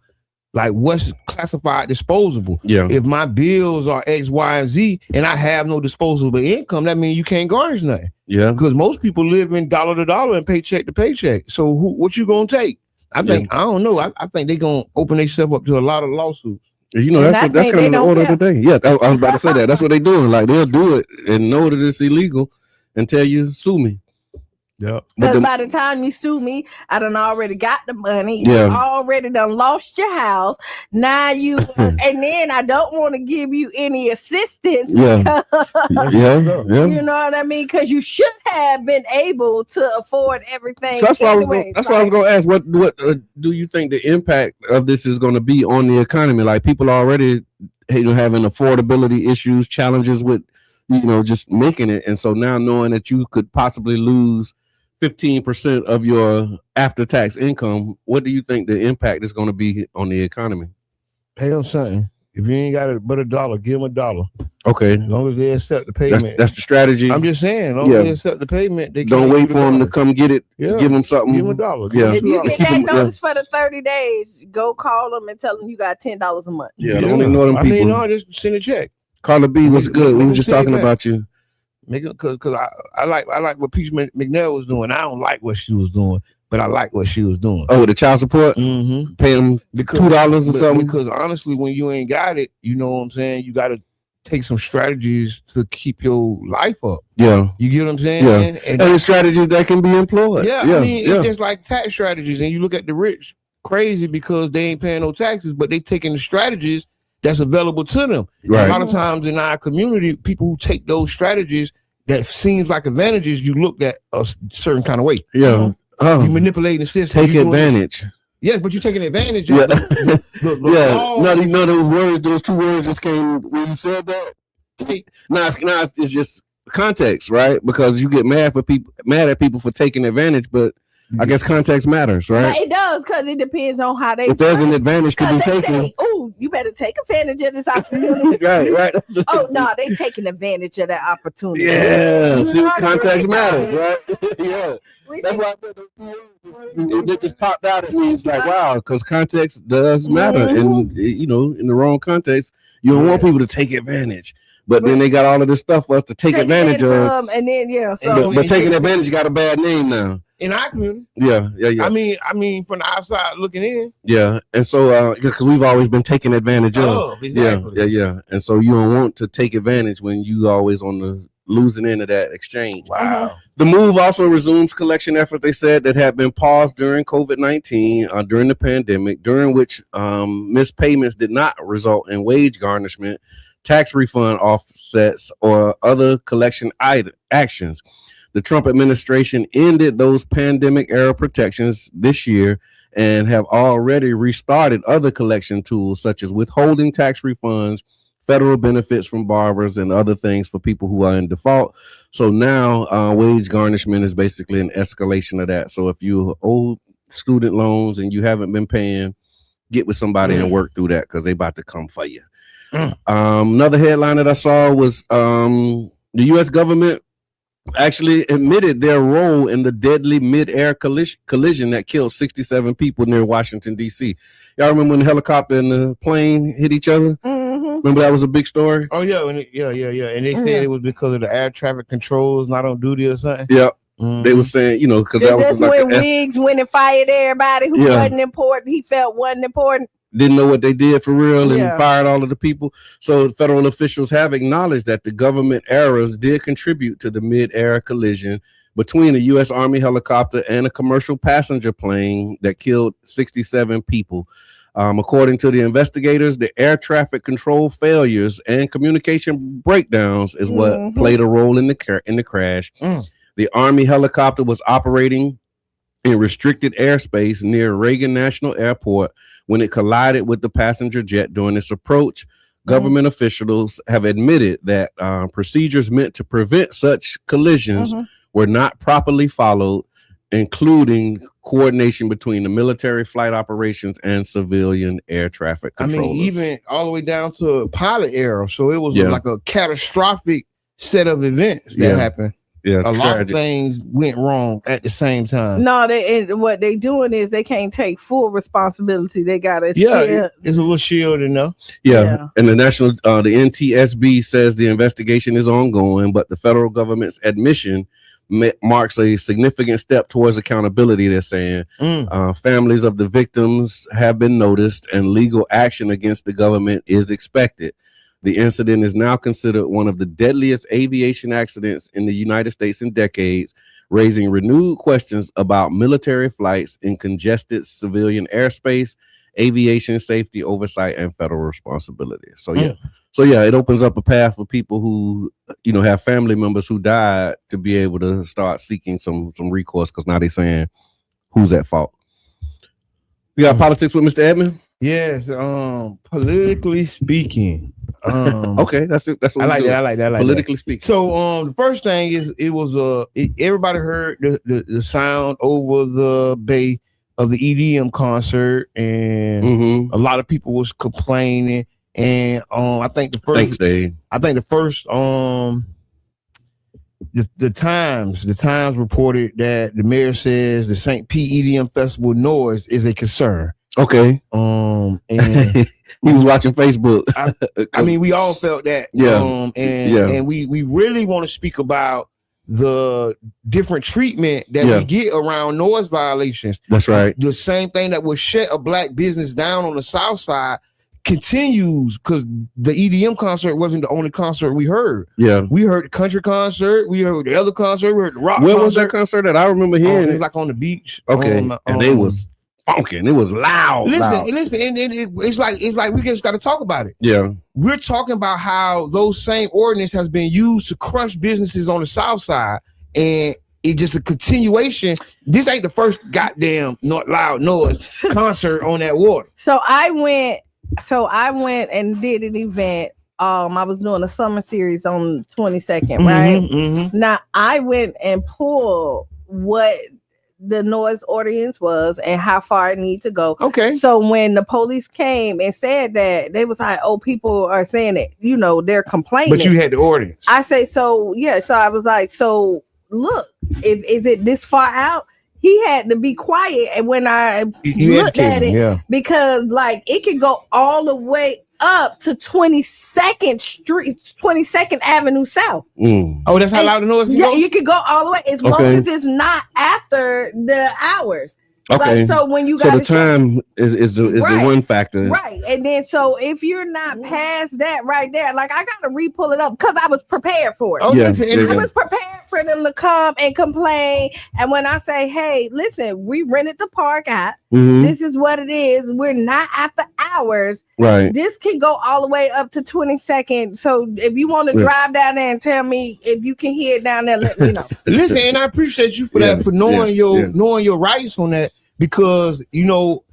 Like what's classified disposable? Yeah. If my bills are X, Y, and Z, and I have no disposable income, that means you can't garnish nothing. Yeah. Because most people live in dollar to dollar and paycheck to paycheck. So what you gonna take? I think I don't know. I think they're gonna open themselves up to a lot of lawsuits. You know, that's kind of the order of the day. Yeah, I was about to say that. That's what they're doing. Like they'll do it and know that it's illegal and tell you sue me. Yeah. Because by the time you sue me, I done already got the money. You already done lost your house. Now you, and then I don't want to give you any assistance. Yeah. You know what I mean? Because you should have been able to afford everything. That's why I was going to ask. What do you think the impact of this is going to be on the economy? Like people already, having affordability issues, challenges with, just making it, and so now knowing that you could possibly lose 15% of your after-tax income, what do you think the impact is going to be on the economy? Pay them something. If you ain't got it but $1, give them $1. Okay. As long as they accept the payment. That's the strategy. I'm just saying, as long as they accept the payment, they don't wait for them to come get it. Yeah. Give them something. Give them $1. Yeah. If you get that notice for the 30 days, go call them and tell them you got $10 a month. Yeah, don't ignore them people. No, just send a check. Carla B, what's good? We were just talking about you. Because I like what Peach McNeil was doing. I don't like what she was doing, but I like what she was doing. Oh, the child support? Mm-hmm. Pay them $2 or something? Because honestly, when you ain't got it, you know what I'm saying? You got to take some strategies to keep your life up. Yeah. You get what I'm saying? Yeah. And the strategies that can be employed. Yeah. I mean, it's just like tax strategies. And you look at the rich crazy because they ain't paying no taxes, but they taking the strategies that's available to them. Right. A lot of times in our community, people who take those strategies that seems like advantages, you look at a certain kind of way. Yeah. You manipulating the system. Take advantage. Yes, but you're taking advantage of those two words just came when you said that. It's just context, right? Because you get mad at people for taking advantage, but I guess context matters, right? Yeah, it does, because it depends on how they. If there's an advantage to be taken, oh, you better take advantage of this opportunity. right. Oh no, they taking advantage of that opportunity. Yeah, see, context matters, right? Yeah, that's why it just popped out at me. It's like wow, because context does matter, and in the wrong context, you don't want people to take advantage. But then they got all of this stuff for us to take advantage of, and then but taking advantage got a bad name now. In our community. Yeah. I mean, from the outside looking in. Yeah. And so, because we've always been taken advantage of. Exactly. Yeah. And so you don't want to take advantage when you always on the losing end of that exchange. Wow. The move also resumes collection efforts, they said, that had been paused during COVID-19, during the pandemic, during which missed payments did not result in wage garnishment, tax refund offsets, or other collection actions. The Trump administration ended those pandemic era protections this year and have already restarted other collection tools such as withholding tax refunds, federal benefits from borrowers, and other things for people who are in default. So now wage garnishment is basically an escalation of that. So if you owe student loans and you haven't been paying, get with somebody and work through that because they about to come for you. Another headline that I saw was the U.S. government actually admitted their role in the deadly mid-air collision that killed 67 people near Washington, D.C. Y'all remember when the helicopter and the plane hit each other? Remember that was a big story? Oh, yeah. And they said it was because of the air traffic controls not on duty or something. Yeah. They were saying, you know, because that was like when Wiggs went and fired everybody who wasn't important. He felt wasn't important. Didn't know what they did for real and fired all of the people. So federal officials have acknowledged that the government errors did contribute to the mid-air collision between a U.S. Army helicopter and a commercial passenger plane that killed 67 people. According to the investigators, the air traffic control failures and communication breakdowns is what played a role in the crash. The Army helicopter was operating in restricted airspace near Reagan National Airport when it collided with the passenger jet during its approach. Government officials have admitted that procedures meant to prevent such collisions were not properly followed, including coordination between the military flight operations and civilian air traffic controllers. I mean, even all the way down to pilot error. So it was like a catastrophic set of events that happened. Yeah, a lot of things went wrong at the same time. No, what they doing is they can't take full responsibility. They gotta it's a little shielding though. Yeah. And the the NTSB says the investigation is ongoing, but the federal government's admission marks a significant step towards accountability. They're saying families of the victims have been noticed and legal action against the government is expected. The incident is now considered one of the deadliest aviation accidents in the United States in decades, raising renewed questions about military flights in congested civilian airspace, aviation safety oversight, and federal responsibility. So it opens up a path for people who, you know, have family members who died to be able to start seeking some recourse, because now they're saying who's at fault. We got politics with Mr. Edmond. Yes, politically speaking. Okay, that's it. That's what I like that. Politically speaking. So the first thing is everybody heard the sound over the bay of the EDM concert, and a lot of people was complaining. And I think the first Thanks, Dave. I think the first the Times reported that the mayor says the St. Pete EDM Festival noise is a concern. Okay. And he was watching Facebook. I mean, we all felt that. And we really want to speak about the different treatment that we get around noise violations. That's right. The same thing that would shut a black business down on the South Side continues, because the EDM concert wasn't the only concert we heard. Yeah, we heard the country concert, we heard the other concert, we heard the rock. Where was that concert that I remember hearing? It was like on the beach. Okay, and they was funking. It was loud. Listen, and it's like we just got to talk about it. Yeah, we're talking about how those same ordinance has been used to crush businesses on the South Side, and it's just a continuation. This ain't the first goddamn not loud noise concert on that water. So I went and did an event. I was doing a summer series on the 22nd, right? Now I went and pulled what the noise ordinance was and how far it need to go. Okay. So when the police came and said that, they was like, "Oh, people are saying it. You know, they're complaining." But you had the ordinance. I say so. Yeah. So I was like, so look, is it this far out? He had to be quiet, and when I looked at it, because like it could go all the way up to 22nd Street, 22nd Avenue South. Oh, that's how loud the noise can go? Yeah, you could go all the way as long as it's not after the hours. Okay. Like, so when you the time is the one factor, right? And then so if you're not past that right there, like I gotta re-pull it up because I was prepared for it. Oh, I was prepared for them to come and complain. And when I say, "Hey, listen, we rented the park out. This is what it is. We're not after hours. Right? This can go all the way up to 22nd. So if you want to drive down there and tell me if you can hear it down there, let me know." Listen, and I appreciate you for that, for knowing knowing your rights on that. Because, you know,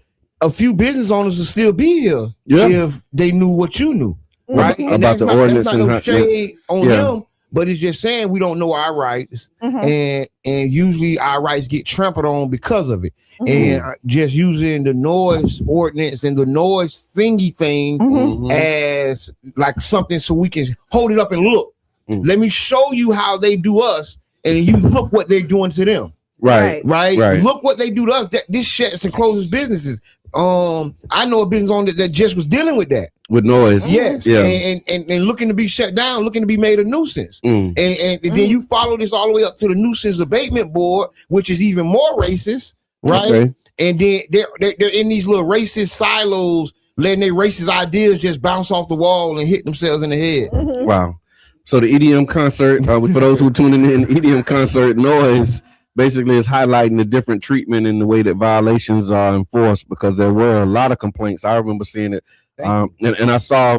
a few business owners will still be here if they knew what you knew, right? About the ordinance and no shade on them, but it's just saying we don't know our rights, Mhm. and usually our rights get trampled on because of it. Mhm. And just using the noise ordinance and the noise thingy thing as like something so we can hold it up and look. Let me show you how they do us, and you look what they're doing to them. Right. Look what they do to us. This shuts and closes businesses. I know a business owner that just was dealing with that. With noise. Yes. Yeah. And looking to be shut down, looking to be made a nunuisance. And then you follow this all the way up to the nuisance abatement board, which is even more racist, right? Okay. And then they're in these little racist silos, letting their racist ideas just bounce off the wall and hit themselves in the head. Wow. So the EDM concert, for those who are tuning in, EDM concert noise basically is highlighting the different treatment in the way that violations are enforced, because there were a lot of complaints. I remember seeing it. And I saw,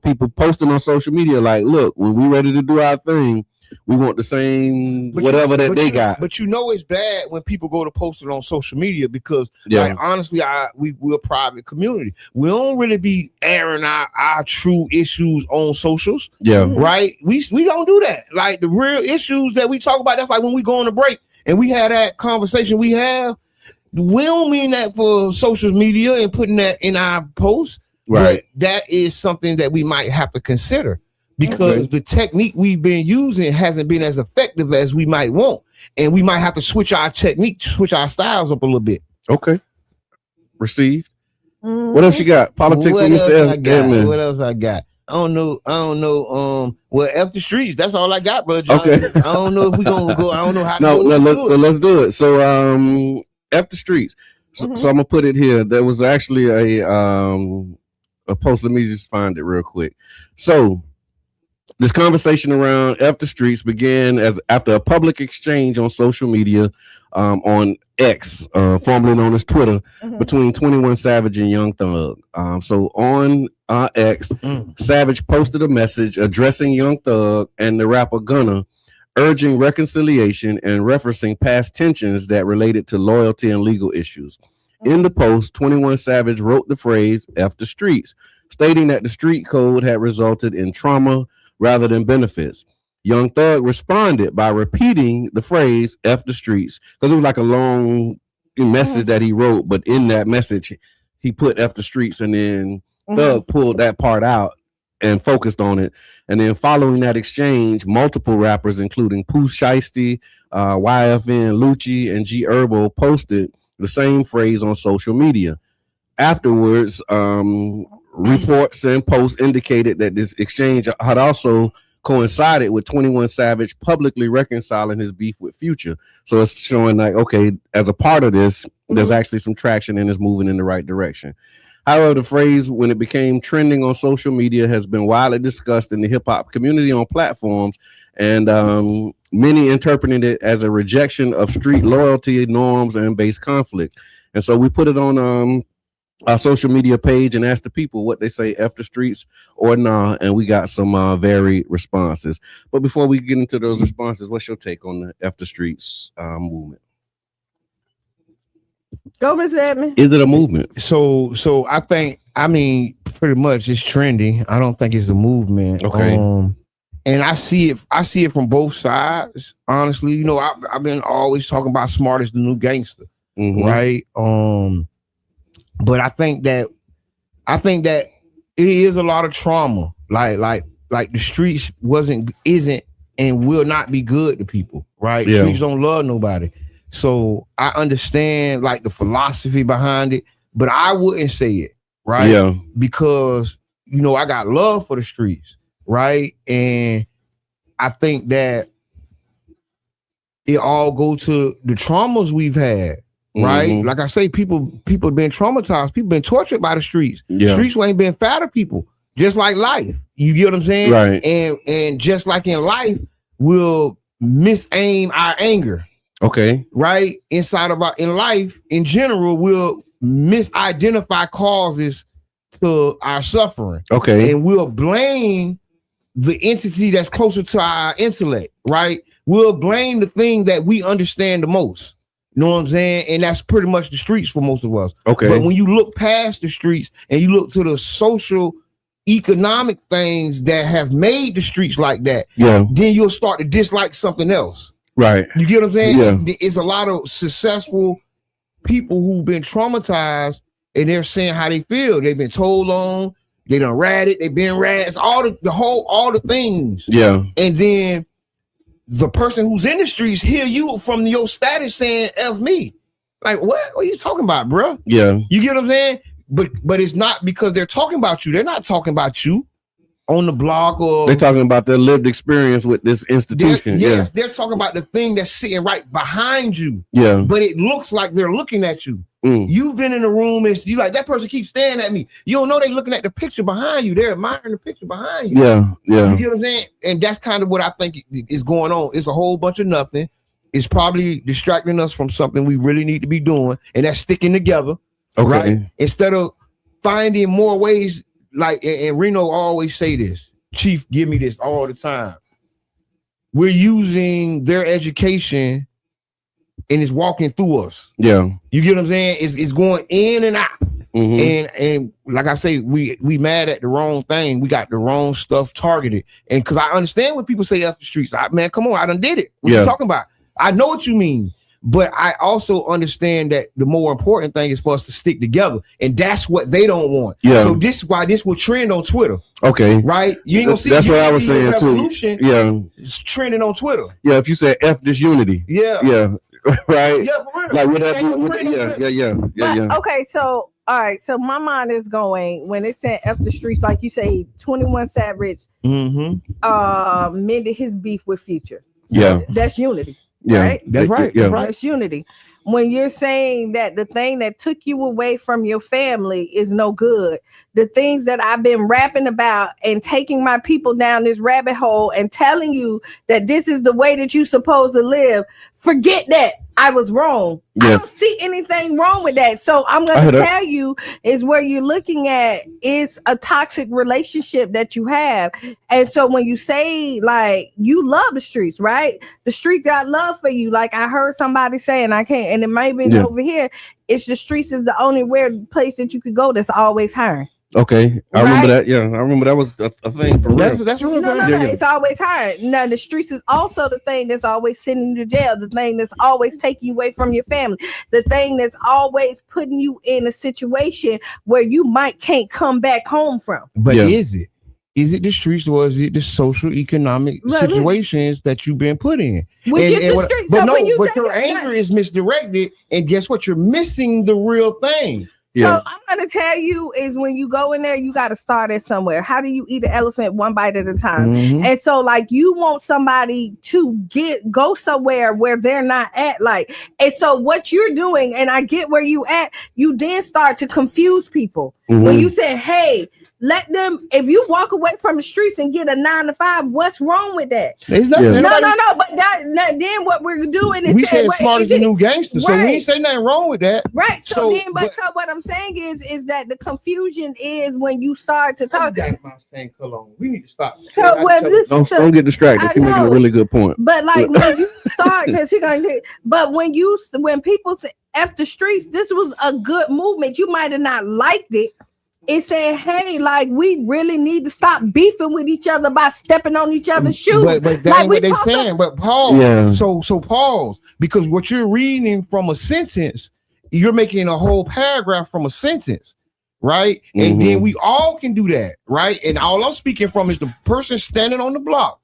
people posting on social media like, look, when we're ready to do our thing, we want the same whatever they got. But it's bad when people go to post it on social media because, like, honestly, we're a private community. We don't really be airing our true issues on socials. Yeah. Right? We don't do that. Like, the real issues that we talk about, that's like when we go on a break and we have that conversation we have. We don't mean that for social media and putting that in our posts. Right. But that is something that we might have to consider. Because the technique we've been using hasn't been as effective as we might want. And we might have to switch our technique, switch our styles up a little bit. Okay. Received. What else you got? Politics with Mr. Edmund. What else I got? I don't know. Well, F the streets. That's all I got, bro. John. Okay. I don't know if we're going to go. I don't know how let's do it. So, F the streets. So I'm going to put it here. There was actually a post. Let me just find it real quick. So, this conversation around F the streets began after a public exchange on social media, on X, formerly known as Twitter, between 21 Savage and Young Thug. So on X, Savage posted a message addressing Young Thug and the rapper Gunna, urging reconciliation and referencing past tensions that related to loyalty and legal issues. In the post, 21 Savage wrote the phrase F the streets, stating that the street code had resulted in trauma rather than benefits. Young Thug responded by repeating the phrase F the streets, because it was like a long message that he wrote, but in that message he put F the streets, and then Thug pulled that part out and focused on it. And then following that exchange, multiple rappers including Pooh Shiesty, YFN, Lucci, and G Herbo posted the same phrase on social media. Afterwards, reports and posts indicated that this exchange had also coincided with 21 Savage publicly reconciling his beef with Future. So it's showing like, okay, as a part of this, there's actually some traction and is moving in the right direction. However, the phrase, when it became trending on social media, has been widely discussed in the hip hop community on platforms, and many interpreting it as a rejection of street loyalty norms and base conflict. And so we put it on our social media page and asked the people what they say, F the streets or nah, and we got some varied responses. But before we get into those responses, what's your take on the F the streets movement? Go, Mr. Edmund. Is it a movement? So I mean, pretty much it's trending. I don't think it's a movement. Okay. And I see it from both sides. Honestly, I've been always talking about smart as the new gangster, right? But I think that it is a lot of trauma. Like the streets isn't and will not be good to people, right? Yeah. Streets don't love nobody. So I understand like the philosophy behind it, but I wouldn't say it, right? Yeah. Because I got love for the streets, right? And I think that it all goes to the traumas we've had. Right, like I say, people have been traumatized. People been tortured by the streets. Yeah. Streets ain't been fair to people, just like life. You get what I'm saying? Right. And just like in life, we'll misaim our anger. Okay. Right. In life, in general, we'll misidentify causes to our suffering. Okay. And we'll blame the entity that's closer to our intellect. Right. We'll blame the thing that we understand the most. You know what I'm saying? And that's pretty much the streets for most of us. Okay. But when you look past the streets and you look to the social economic things that have made the streets like that, Yeah. then you'll start to dislike something else. Right. You get what I'm saying? Yeah. It's a lot of successful people who've been traumatized and they're saying how they feel. They've been told on, they done ratted, they've been rats, all the things. Yeah. And then the person who's in the streets hear you from your status saying F me. Like, what are you talking about, bro? Yeah. You get what I'm saying? But it's not because they're talking about you. They're not talking about you on the block or they're talking about their lived experience with this institution. Yes, they're talking about the thing that's sitting right behind you. Yeah. But it looks like they're looking at you. Mm. You've been in the room and you like that person keeps staring at me. You don't know they're looking at the picture behind you. They're admiring the picture behind you. Yeah. Yeah. You get what I'm saying? And that's kind of what I think is going on. It's a whole bunch of nothing. It's probably distracting us from something we really need to be doing, and that's sticking together. Okay. Right? Instead of finding more ways, like and Reno always say this, Chief, give me this all the time. We're using their education and it's walking through us. Yeah. You get what I'm saying? It's going in and out. Mm-hmm. And like I say, we mad at the wrong thing. We got the wrong stuff targeted. And because I understand when people say F the streets, man, come on, I done did it. What you talking about? I know what you mean. But I also understand that the more important thing is for us to stick together. And that's what they don't want. Yeah. So this is why this will trend on Twitter. Okay. Right? You ain't gonna see that's what I was saying too. Yeah. It's trending on Twitter. Yeah, if you say F this unity. Yeah. Yeah. Right. Yeah, for real. Like whatever. Yeah. Okay, so all right, so my mind is going when it said F the streets, like you say, 21 Savage mended his beef with Future. Yeah. That's unity. Yeah. Right? That's right. Yeah. That's unity. When you're saying that the thing that took you away from your family is no good, the things that I've been rapping about and taking my people down this rabbit hole and telling you that this is the way that you're supposed to live, forget that. I was wrong. Yeah. I don't see anything wrong with that. So I'm going to tell you is where you're looking at is a toxic relationship that you have. And so when you say like you love the streets, right? The street got love for you. Like I heard somebody say, and I can't, and it might be over here. It's the streets is the only place that you could go that's always hiring. Okay, I remember that. Yeah, I remember that was a thing for real. That's real. No, it's always hiring. Now the streets is also the thing that's always sending you to jail. The thing that's always taking you away from your family. The thing that's always putting you in a situation where you can't come back home from. But is it? Is it the streets or is it the social economic situations that you've been put in? But your anger is misdirected, and guess what? You're missing the real thing. So I'm gonna tell you is when you go in there, you got to start it somewhere. How do you eat an elephant one bite at a time? And so like you want somebody to go somewhere where they're not at, like, and so what you're doing, and I get where you at, you then start to confuse people. When you say, hey, let them, if you walk away from the streets and get a 9 to 5, what's wrong with that? There's nothing. No. But then what we're doing is we say smart as the new gangster, so we ain't say nothing wrong with that. Right. So what I'm saying is that the confusion is when you start to talk. We need to stop. So don't get distracted. You're making a really good point. But like when you start, because you're going to. But when people say F the streets, this was a good movement. You might have not liked it. It said, hey, like we really need to stop beefing with each other by stepping on each other's shoes. But that like ain't what they saying. But pause. Yeah. So pause, because what you're reading from a sentence, you're making a whole paragraph from a sentence, right? And then we all can do that, right? And all I'm speaking from is the person standing on the block,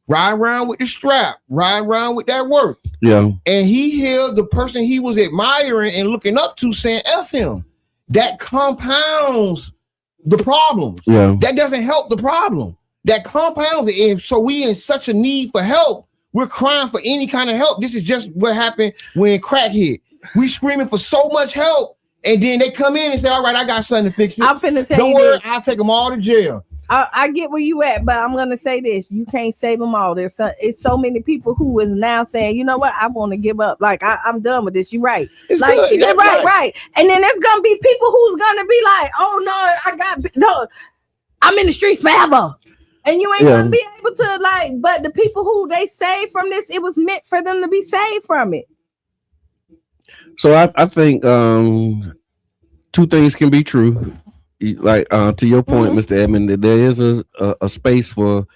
ride around with the strap, ride around with that work. Yeah. And he heard the person he was admiring and looking up to saying F him. That compounds the problems. Yeah. That doesn't help the problem. That compounds it. And so we in such a need for help. We're crying for any kind of help. This is just what happened when crack hit. We screaming for so much help. And then they come in and say, all right, I got something to fix it. I'm finna tell Don't you worry, this. I'll take them all to jail. I get where you at, but I'm gonna say this: you can't save them all. It's so many people who is now saying, you know what, I want to give up. Like I'm done with this. You're right. It's like good. you're right. And then there's gonna be people who's gonna be like, oh no, I'm in the streets forever. And you ain't gonna be able to like. But the people who they saved from this, it was meant for them to be saved from it. So I think two things can be true. like to your point, Mr. Edmond, that there is a space for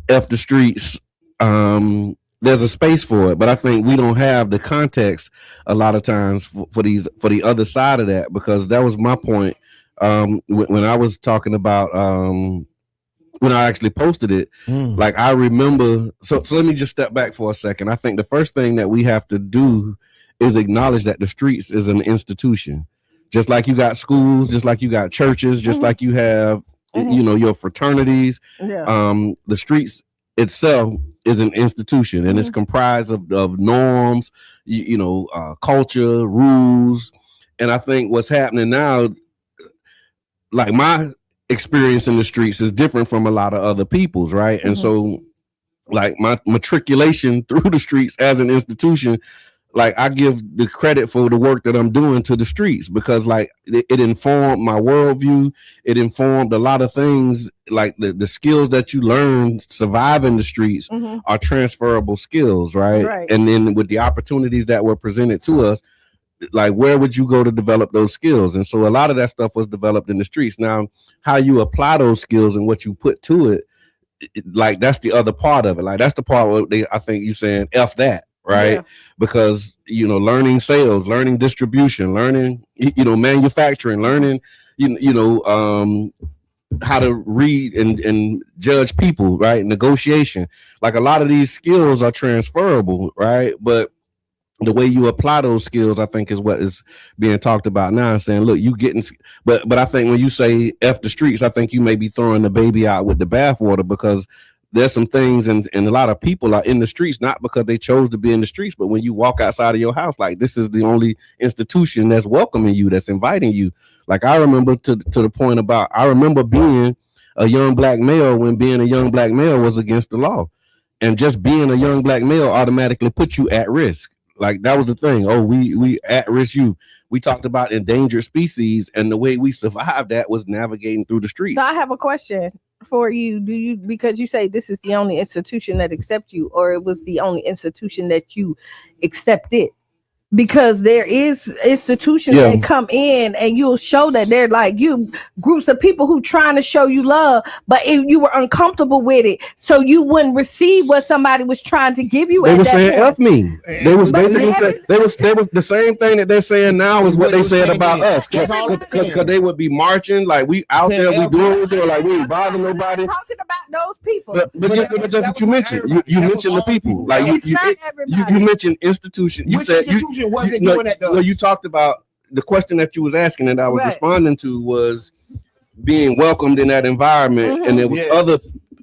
F the streets. There's a space for it, but I think we don't have the context a lot of times for the other side of that, because that was my point when I was talking about when I actually posted it. Like I remember, so let me just step back for a second. I think the first thing that we have to do is acknowledge that the streets is an institution. Just like you got schools, just like you got churches, just like you have, you know, your fraternities. The streets itself is an institution, and it's comprised of norms, culture, rules. And I think what's happening now, like my experience in the streets is different from a lot of other people's, right? And so like my matriculation through the streets as an institution, like I give the credit for the work that I'm doing to the streets, because like it informed my worldview. It informed a lot of things, like the skills that you learn surviving the streets are transferable skills, right? And then with the opportunities that were presented to us, like where would you go to develop those skills? And so a lot of that stuff was developed in the streets. Now, how you apply those skills and what you put to it, like that's the other part of it. Like that's the part where I think you saying F that. Right. Because, learning sales, learning distribution, learning, manufacturing, learning, how to read and judge people, right? Negotiation. Like a lot of these skills are transferable, right? But the way you apply those skills, I think, is what is being talked about now, and saying, look, you getting, but I think when you say F the streets, I think you may be throwing the baby out with the bathwater, because there's some things and a lot of people are in the streets, not because they chose to be in the streets, but when you walk outside of your house, like this is the only institution that's welcoming you, that's inviting you. Like I remember to the point about, I remember being a young black male when being a young black male was against the law. And just being a young black male automatically put you at risk. Like that was the thing. Oh, we at risk youth. We talked about endangered species, and the way we survived that was navigating through the streets. So I have a question for you. Because you say this is the only institution that accepts you, or it was the only institution that you accepted? Because there is institutions that come in and you'll show that they're like you groups of people who trying to show you love, but if you were uncomfortable with it, so you wouldn't receive what somebody was trying to give you. They were saying F me. They was basically they was the same thing that they're saying now is what they said about us. Because they would be marching like we out there, we doing it, like we ain't bothering nobody. Talking about those people. But that's what you mentioned. You mentioned the people. Like you mentioned institution. You said you wasn't doing that though. No, you talked about the question that you was asking and I was responding to was being welcomed in that environment, and there was other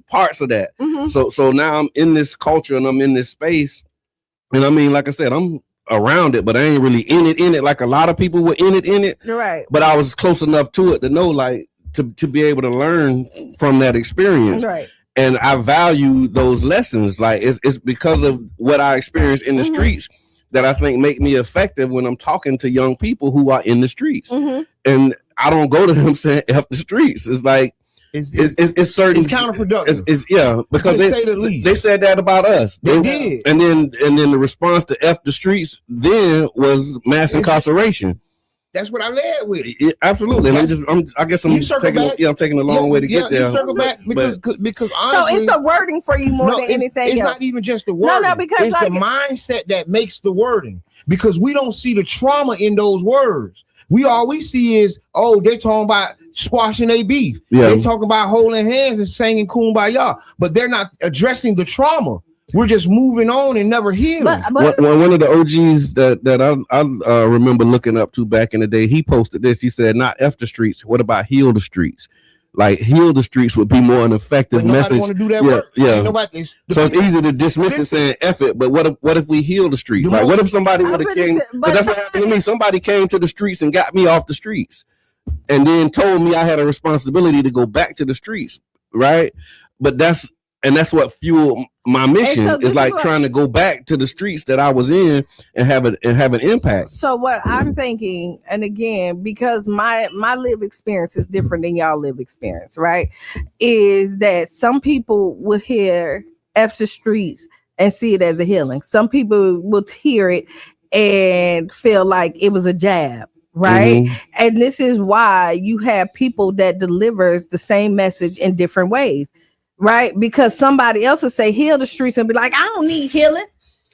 parts of that. So now I'm in this culture and I'm in this space, and I mean, like I said, I'm around it, but I ain't really in it like a lot of people were in it. Right. But I was close enough to it to know, like, to be able to learn from that experience. Right. And I value those lessons. Like it's because of what I experienced in the streets that I think make me effective when I'm talking to young people who are in the streets. And I don't go to them saying F the streets. It's like it's certain. It's counterproductive. It's because they said that about us. They did. And then the response to F the streets then was mass incarceration. That's what I led with. Absolutely. And I guess I'm taking a long way to get there. You circle back because honestly, so it's the wording for you more than anything else. It's not even just the wording. No, because it's the mindset that makes the wording, because we don't see the trauma in those words. All we see is, they're talking about squashing their beef. They're talking about holding hands and singing Kumbaya, but they're not addressing the trauma. We're just moving on and never healing. But one of the OGs that I remember looking up to back in the day, he posted this. He said, "Not F the streets. What about heal the streets? Like heal the streets would be more an effective message." Want to do that work. So it's easy to dismiss it saying F it, but what if we heal the streets? Like what if somebody would have came? Because that's what happened to me. Somebody came to the streets and got me off the streets, and then told me I had a responsibility to go back to the streets, right? But that's what fueled my mission, is like trying to go back to the streets that I was in and have an impact. So what I'm thinking, and again, because my lived experience is different than y'all lived experience, right? Is that some people will hear F the streets and see it as a healing. Some people will hear it and feel like it was a jab. right? And this is why you have people that delivers the same message in different ways, right? Because somebody else will say heal the streets and be like, I don't need healing.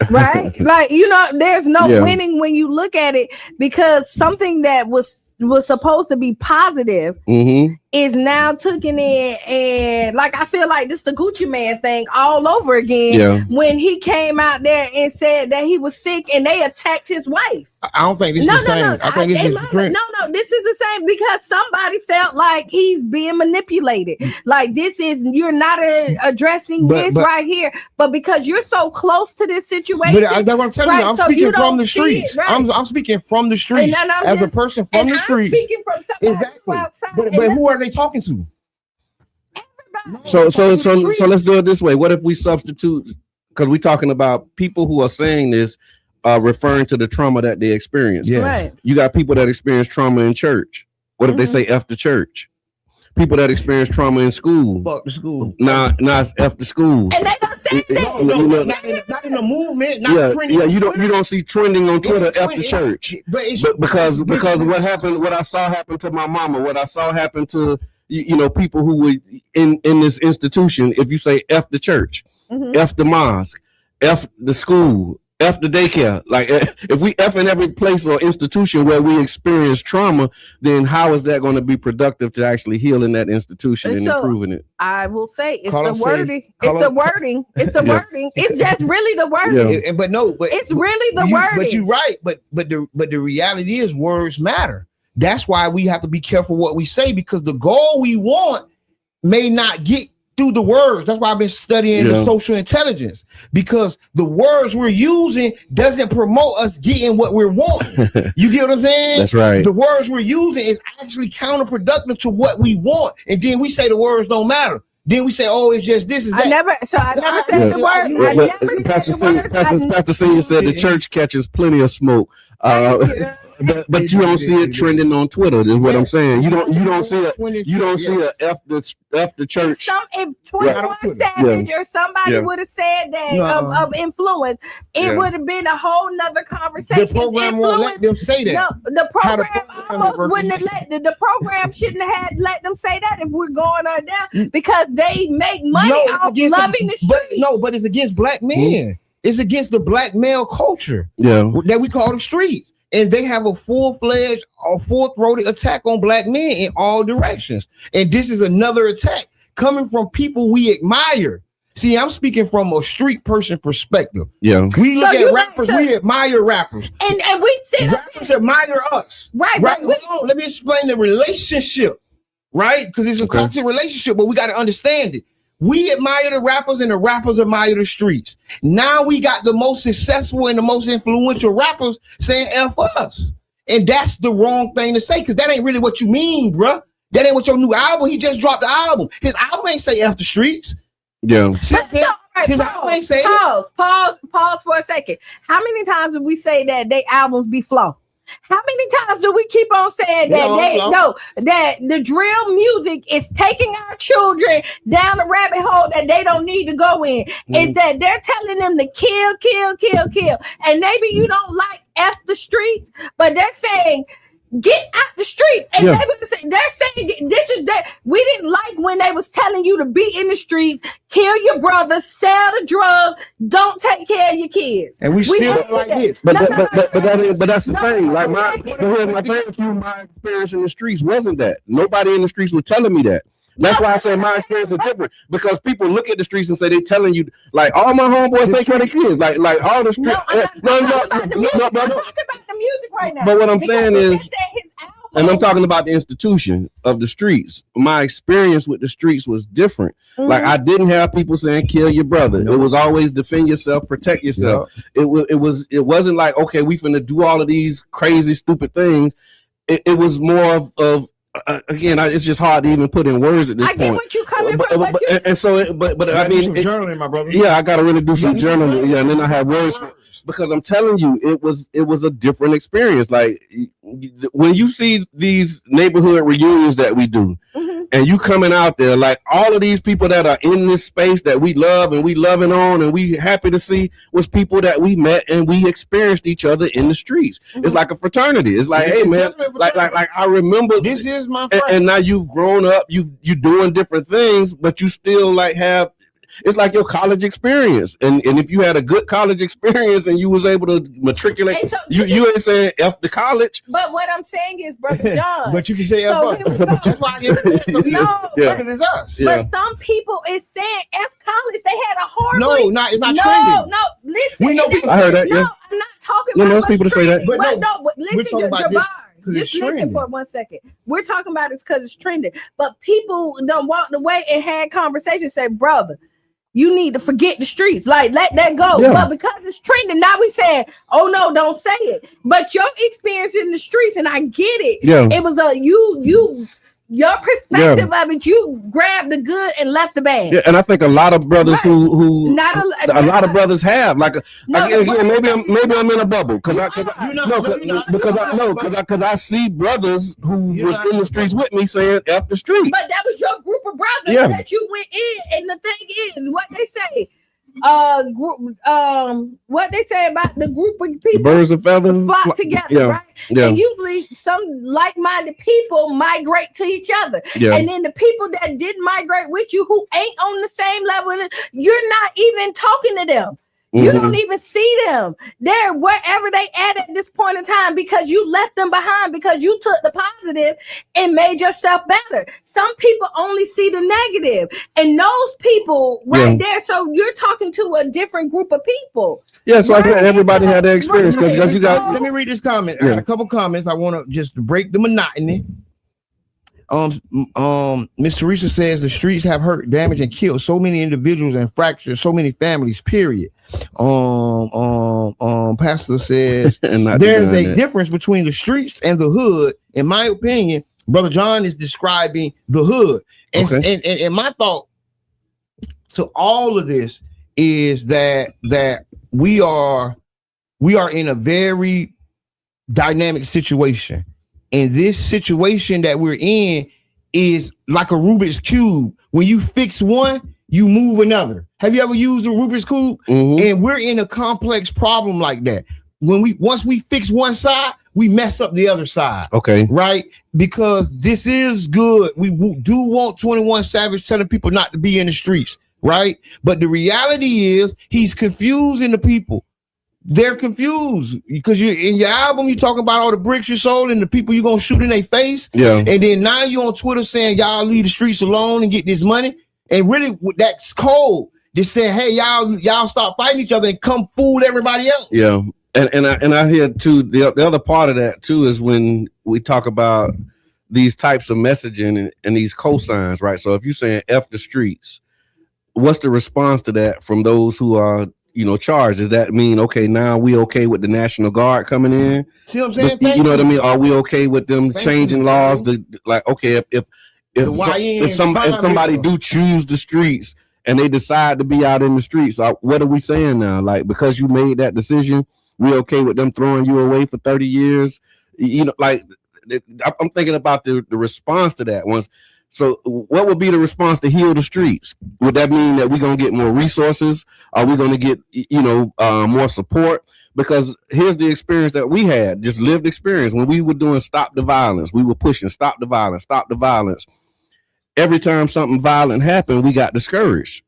Right? Like, you know, there's no winning when you look at it, because something that was supposed to be positive is now taken in, and like I feel like this the Gucci Man thing all over again when he came out there and said that he was sick and they attacked his wife. I don't think this is the same. I think this is different. No, this is the same, because somebody felt like he's being manipulated. Like, this is, you're not addressing this right here, but because you're so close to this situation. But that's what I'm telling you. I'm speaking from the streets. I'm speaking from the streets as a person from the streets. Speaking from somebody outside. But who are they talking to? So let's do it this way. What if we substitute, because we're talking about people who are saying this, referring to the trauma that they experience. Yeah. Right. You got people that experience trauma in church. What if they say F the church? People that experience trauma in school. Fuck the school. Nah, it's F the school. And they don't say that. Not in the movement. You don't see trending on Twitter F the church. But because what I saw happen to my mama, what I saw happen to people who were in this institution. If you say F the church, F the mosque, F the school, F the daycare. Like, if we F in every place or institution where we experience trauma, then how is that going to be productive to actually healing that institution and improving it? I will say it's the wording. It's the wording. It's the wording. It's just really the wording. Yeah. But it's really the wording. But you're right. But the reality is words matter. That's why we have to be careful what we say, because the goal we want may not get through the words. That's why I've been studying the social intelligence, because the words we're using doesn't promote us getting what we're wanting. You get what I'm saying? That's right. The words we're using is actually counterproductive to what we want. And then we say the words don't matter. Then we say, oh, it's just this and that. I never said the word. I never said the word. Pastor Senior said the church catches plenty of smoke. But you don't see it trending on Twitter. Is what I'm saying. You don't see a F the church. If 21 Savage or somebody would have said that of influence, it would have been a whole nother conversation. The program won't let them say that. No, the program almost wouldn't have the program shouldn't have let them say that if we're going on down, because they make money off loving the street. But it's against black men. It's against the black male culture that we call the streets. And they have a full-fledged or full-throated attack on black men in all directions. And this is another attack coming from people we admire. See, I'm speaking from a street person perspective. Yeah. We look at rappers, we admire rappers. And we see rappers admire us. Right. Hold on, let me explain the relationship. Right? Because it's a toxic relationship, but we got to understand it. We admire the rappers and the rappers admire the streets. Now we got the most successful and the most influential rappers saying F us. And that's the wrong thing to say, because that ain't really what you mean, bruh. That ain't what your new album. He just dropped the album. His album ain't say F the streets. Yeah. His album ain't say Pause for a second. How many times did we say that they albums be flow? How many times do we keep on saying that that the drill music is taking our children down a rabbit hole that they don't need to go in? Is that they're telling them to kill. And maybe you don't like F the streets, but they're saying get out the street. And they're saying this is that we didn't like when they was telling you to be in the streets, kill your brother, sell the drugs, don't take care of your kids. And we still don't like this. But that's the thing. Like my experience in the streets wasn't that. Nobody in the streets was telling me that. That's why I say my experience is different, because people look at the streets and say they telling you, like, all my homeboys take care of their kids, like all the streets. No, I'm talking about the music right now. But what I'm saying is, and I'm talking about the institution of the streets. My experience with the streets was different. Like, I didn't have people saying kill your brother. It was always defend yourself, protect yourself. It wasn't like, okay, we finna do all of these crazy, stupid things. It was more of again, it's just hard to even put in words at this point. I get what you're coming from. But I mean, journaling, my brother. Yeah, I got to really do some journaling. Yeah, and then I have words because I'm telling you, it was a different experience. Like, when you see these neighborhood reunions that we do, and you coming out there like all of these people that are in this space that we love and we loving on and we happy to see was people that we met and we experienced each other in the streets. It's like a fraternity. It's like, hey man, like I remember this is my friend. And now you've grown up, you doing different things, but you still like have. It's like your college experience, and if you had a good college experience and you was able to matriculate, so you ain't saying F the college. But what I'm saying is, Brother John. But you can say F. That's why I get better than us. But some people is saying F college. They had a hard. No, it's not trending. No, listen. We know people. I heard that. Yeah, I'm not talking about those people to say that. But listen to Jabbar. Just listen trending. for 1 second. We're talking about it's because it's trending. But people don't walk away and had conversations. Say, brother, you need to forget the streets. Like, let that go. Yeah. But because it's trending, now we saying, oh no, don't say it. But your experience in the streets, and I get it. Yeah. It was your perspective of it. You grabbed the good and left the bad. Yeah, and I think a lot of brothers who a lot of brothers have maybe I'm in a bubble because I see brothers who was in the streets with me saying F the streets. But that was your group of brothers that you went in, and the thing is, what they say. What they say about the group of people, birds of feathers flock together, right? And usually some like-minded people migrate to each other, and then the people that didn't migrate with you, who ain't on the same level, you're not even talking to them. You don't even see them. They're wherever they at this point in time because you left them behind, because you took the positive and made yourself better. Some people only see the negative, and those people there. So you're talking to a different group of people. Yeah, so I think everybody had their experience because you got. Let me read this comment. I got a couple comments. I want to just break the monotony. Miss Teresa says the streets have hurt, damaged, and killed so many individuals and fractured so many families. Period. Pastor says there's a difference between the streets and the hood. In my opinion, Brother John is describing the hood, and my thought to all of this is that we are in a very dynamic situation. And this situation that we're in is like a Rubik's Cube. When you fix one, you move another. Have you ever used a Rubik's Cube? And we're in a complex problem like that. Once we fix one side, we mess up the other side. Okay. Right? Because this is good. We do want 21 Savage telling people not to be in the streets. Right? But the reality is he's confusing the people. They're confused because you in your album, you talking about all the bricks you sold and the people you're gonna shoot in their face. Yeah. And then now you're on Twitter saying y'all leave the streets alone and get this money. And really that's cold. Just saying, hey, y'all stop fighting each other and come fool everybody else. Yeah. And I hear too, the other part of that too is when we talk about these types of messaging and these cosigns, right? So if you're saying F the streets, what's the response to that from those who are charged? Does that mean, okay, now we okay with the National Guard coming in? See what I'm saying? You know what I mean? Are we okay with them changing laws? Okay, if somebody do choose the streets and they decide to be out in the streets, what are we saying now? Like, because you made that decision, we okay with them throwing you away for 30 years? I'm thinking about the response to that once. So what would be the response to heal the streets? Would that mean that we're going to get more resources? Are we going to get, more support? Because here's the experience that we had, just lived experience. When we were doing Stop the Violence, we were pushing stop the violence, stop the violence. Every time something violent happened, we got discouraged.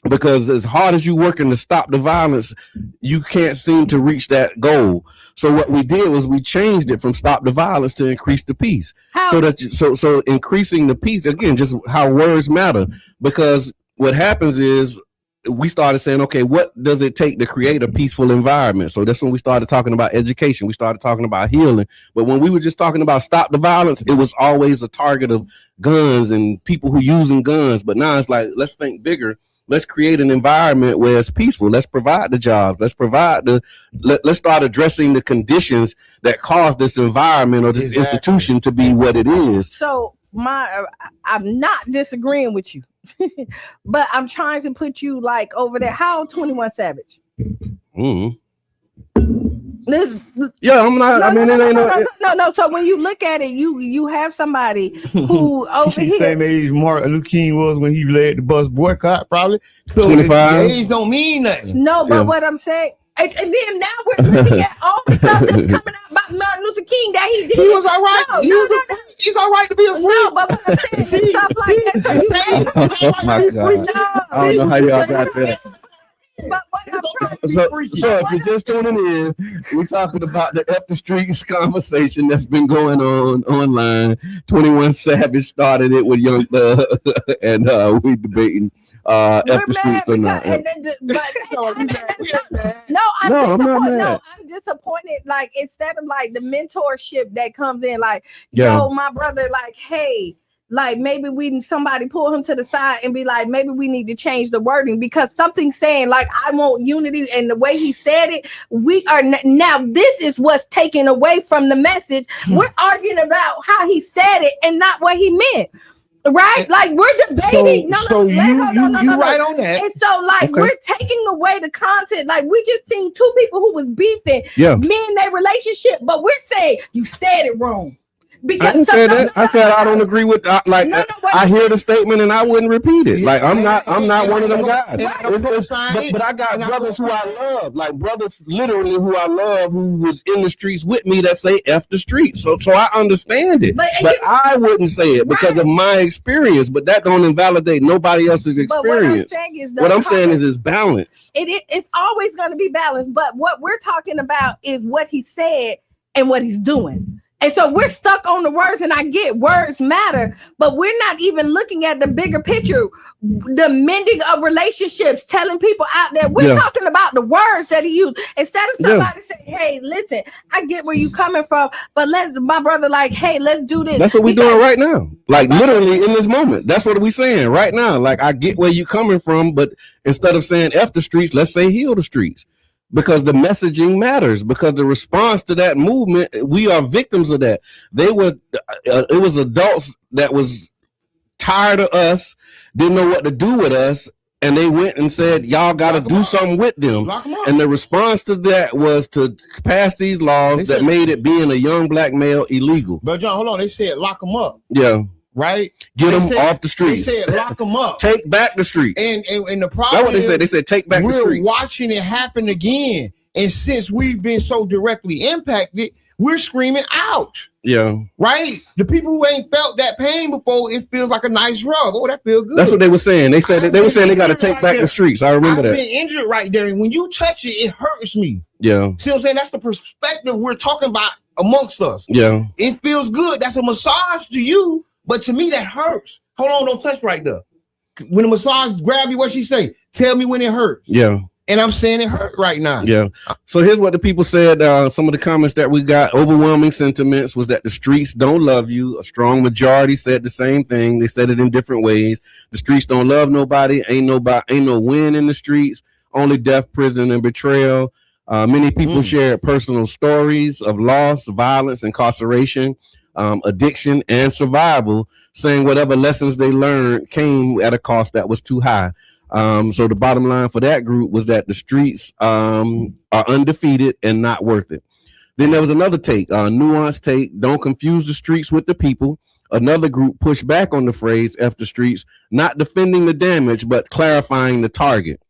Because as hard as you working to stop the violence, you can't seem to reach that goal. So what we did was we changed it from stop the violence to increase the peace. So increasing the peace, again, just how words matter. Because what happens is we started saying, okay, what does it take to create a peaceful environment? So that's when we started talking about education. We started talking about healing. But when we were just talking about stop the violence, it was always a target of guns and people who using guns. But now it's like, let's think bigger. Let's create an environment where it's peaceful. Let's provide the jobs. Let's start addressing the conditions that cause this environment or this institution to be what it is. So I'm not disagreeing with you, but I'm trying to put you like over there. How old 21 Savage? Mm-hmm. Yeah, I'm not. I mean, it ain't no. So when you look at it, you have somebody who over here. Same age Martin Luther King was when he led the bus boycott, probably. So 25. age don't mean nothing. No, but what I'm saying, and then now we're looking at all the stuff that's coming out about Martin Luther King that he did. He was all right. He's all right to be a freak. No, but what I'm saying, stuff like that. Oh my God! I don't know how y'all got that. But what I'm trying to so if you're just tuning in, we're talking about the F the Streets conversation that's been going on online. 21 Savage started it with Young Thug, and we debating F the Streets or not. I'm disappointed. Like, instead of like the mentorship that comes in, like, yo, my brother, like, hey, like maybe somebody pull him to the side and be like, maybe we need to change the wording, because something's saying like, I want unity, and the way he said it, we are now this is what's taken away from the message. We're arguing about how he said it and not what he meant. Right, like we're debating. You right on that. And so, like, we're taking away the content. Like, we just seen two people who was beefing, me and their relationship, but we're saying you said it wrong. Because I didn't say that. I said I don't agree with I hear the statement and I wouldn't repeat it. Like I'm not one of them guys. But I got brothers who I love, like brothers literally who I love, who was in the streets with me that say F the streets. So I understand it. But I wouldn't say it because of my experience. But that don't invalidate nobody else's experience. What I'm saying is balance. It's always going to be balanced. But what we're talking about is what he said and what he's doing. And so we're stuck on the words, and I get words matter, but we're not even looking at the bigger picture, the mending of relationships, telling people out there. We're talking about the words that he used. Instead of somebody saying, hey, listen, I get where you coming from, but my brother, like, hey, let's do this. That's what we're doing right now. Like literally in this moment. That's what we're saying right now. Like, I get where you coming from, but instead of saying F the streets, let's say heal the streets. Because the messaging matters, because the response to that movement, we are victims of that. It was adults that was tired of us, didn't know what to do with us, and they went and said, y'all got to do something with them. And the response to that was to pass these laws that made it being a young black male illegal. But John, hold on, they said lock them up. Yeah. Right, get them off the streets. They said lock them up, take back the streets. And the problem, that's what they said. They said take back the streets. We're watching it happen again, and since we've been so directly impacted, we're screaming out. Yeah, right. The people who ain't felt that pain before, it feels like a nice rug. Oh, that feels good. That's what they were saying. They said they were saying they got to take back the streets. I remember that. I've been injured right there, and when you touch it, it hurts me. Yeah, see what I'm saying? That's the perspective we're talking about amongst us. Yeah, it feels good. That's a massage to you. But to me, that hurts. Hold on, don't touch right there. When the massage grab you, what she say? Tell me when it hurts. Yeah. And I'm saying it hurt right now. Yeah. So here's what the people said. Some of the comments that we got, overwhelming sentiments was that the streets don't love you. A strong majority said the same thing. They said it in different ways. The streets don't love nobody. Ain't no win in the streets. Only death, prison, and betrayal. Many people shared personal stories of loss, violence, incarceration, addiction, and survival, saying whatever lessons they learned came at a cost that was too high. So the bottom line for that group was that the streets are undefeated and not worth it. Then there was another take, nuanced take, don't confuse the streets with the people. Another group pushed back on the phrase F the streets, not defending the damage, but clarifying the target.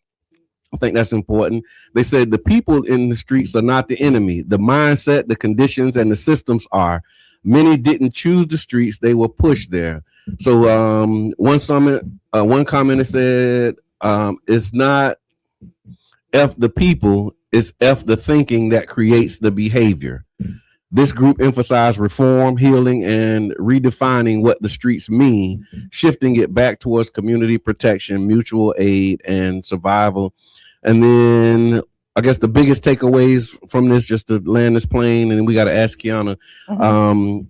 I think that's important. They said the people in the streets are not the enemy. The mindset, the conditions, and the systems are. Many didn't choose the streets, they were pushed there. So one commenter said, it's not F the people, it's F the thinking that creates the behavior. This group emphasized reform, healing, and redefining what the streets mean, shifting it back towards community protection, mutual aid, and survival. And then I guess the biggest takeaways from this, just to land this plane, and we got to ask Qiana,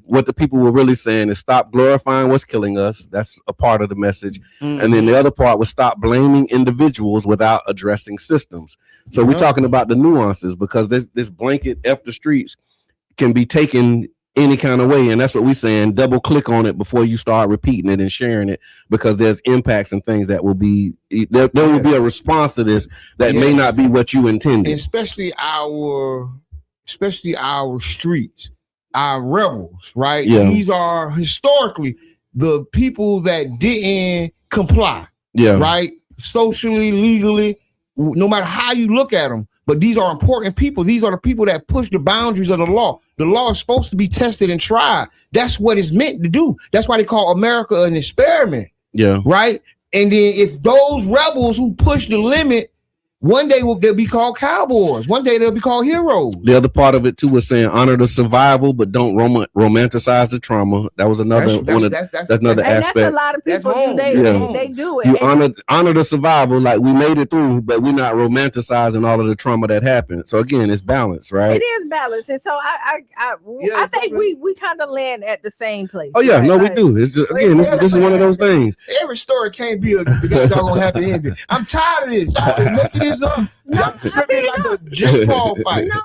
what the people were really saying is stop glorifying what's killing us. That's a part of the message. And then the other part was stop blaming individuals without addressing systems. So we're talking about the nuances, because this blanket F the streets can be taken any kind of way. And that's what we're saying. Double click on it before you start repeating it and sharing it, because there's impacts and things that will be, there will be a response to this that may not be what you intended. Especially our especially our streets, our rebels, right? Yeah. These are historically the people that didn't comply, right? Socially, legally, no matter how you look at them. But these are important people. These are the people that push the boundaries of the law. The law is supposed to be tested and tried. That's what it's meant to do. That's why they call America an experiment. Yeah. Right? And then if those rebels who push the limit, one day they'll be called cowboys. One day they'll be called heroes. The other part of it too was saying honor the survival, but don't romanticize the trauma. That was another that's another aspect. That's a lot of people do. They do it. You honor the survival, like we made it through, but we're not romanticizing all of the trauma that happened. So again, it's balance, right? It is balance, and so I think we kind of land at the same place. Oh yeah, right? no, we do. It's just, again, this is one of those things. Every story can't be a doggone happy ending. I'm tired of this. Y'all making this up. Y'all scripted like a Jake Paul fight. No.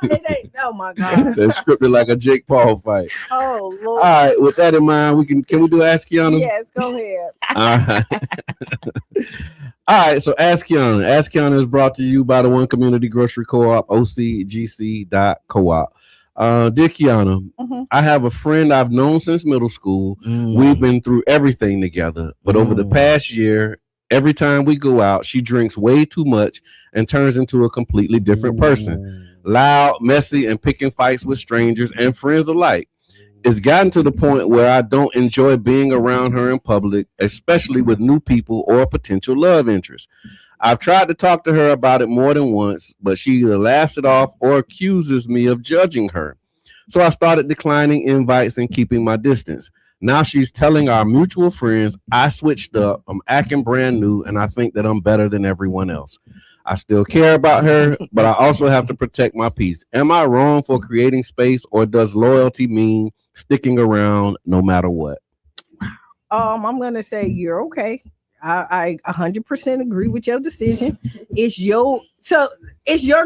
They, oh my God. They're scripted like a Jake Paul fight. Oh Lord. All right, with that in mind, can we do Ask Qiana? Yes, go ahead. All right. All right, so Ask Qiana. Ask Qiana is brought to you by the One Community Grocery Co-op, OCGC.coop. Dear Qiana, I have a friend I've known since middle school. We've been through everything together, but over the past year, every time we go out, she drinks way too much and turns into a completely different person. Loud, messy, and picking fights with strangers and friends alike. It's gotten to the point where I don't enjoy being around her in public, especially with new people or a potential love interest. I've tried to talk to her about it more than once, but she either laughs it off or accuses me of judging her. So I started declining invites and keeping my distance. Now she's telling our mutual friends I switched up, I'm acting brand new, and I think that I'm better than everyone else. I still care about her, but I also have to protect my peace. Am I wrong for creating space, or does loyalty mean sticking around no matter what? I'm gonna say you're okay. I 100% agree with your decision. It's your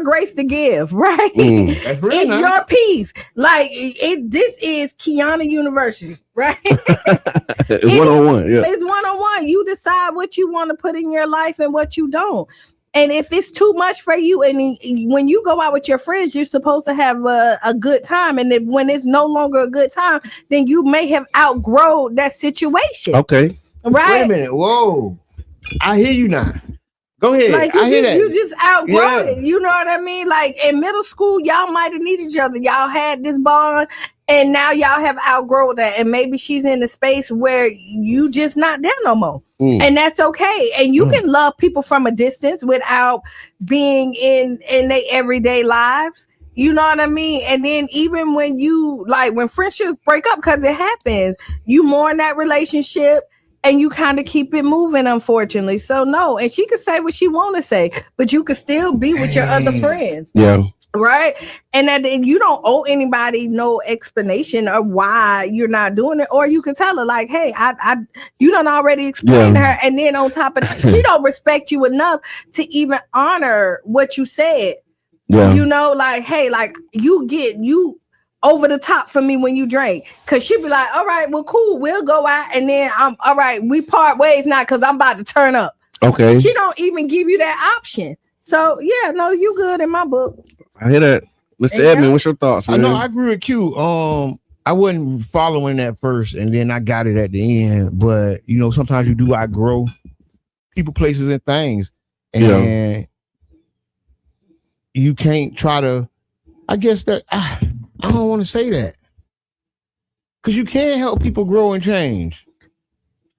grace to give, right? It's your peace. Like this is Qiana University, right? It's one-on-one. Yeah, it's one-on-one. You decide what you want to put in your life and what you don't. And if it's too much for you, and when you go out with your friends, you're supposed to have a good time. And when it's no longer a good time, then you may have outgrown that situation. Okay. Right? Wait a minute. Whoa. I hear you now. Go ahead. Like I hear that. You just outgrown it. You know what I mean? Like in middle school, y'all might have needed each other. Y'all had this bond, and now y'all have outgrown that. And maybe she's in a space where you just not there no more. And that's okay. And you can love people from a distance without being in their everyday lives. You know what I mean? And then even when when friendships break up, because it happens, you mourn that relationship and you kind of keep it moving, unfortunately. So no, and she could say what she want to say, but you could still be with your other friends. Yeah. Right. And that you don't owe anybody no explanation of why you're not doing it. Or you can tell her, like, hey, you done already explained to her. And then on top of that, she don't respect you enough to even honor what you said. Yeah. You know, like, hey, like you over the top for me when you drink. Cause she'd be like, all right, well, cool, we'll go out. And then I'm all right, we part ways now because I'm about to turn up. Okay. She don't even give you that option. So yeah, no, you good in my book. I hear that. Mr. Edmond, what's your thoughts, man? I agree with Q. I wasn't following that first, and then I got it at the end. But you know, sometimes you do outgrow people, places, and things. And you can't try to, I guess that I don't want to say that. Because you can't help people grow and change.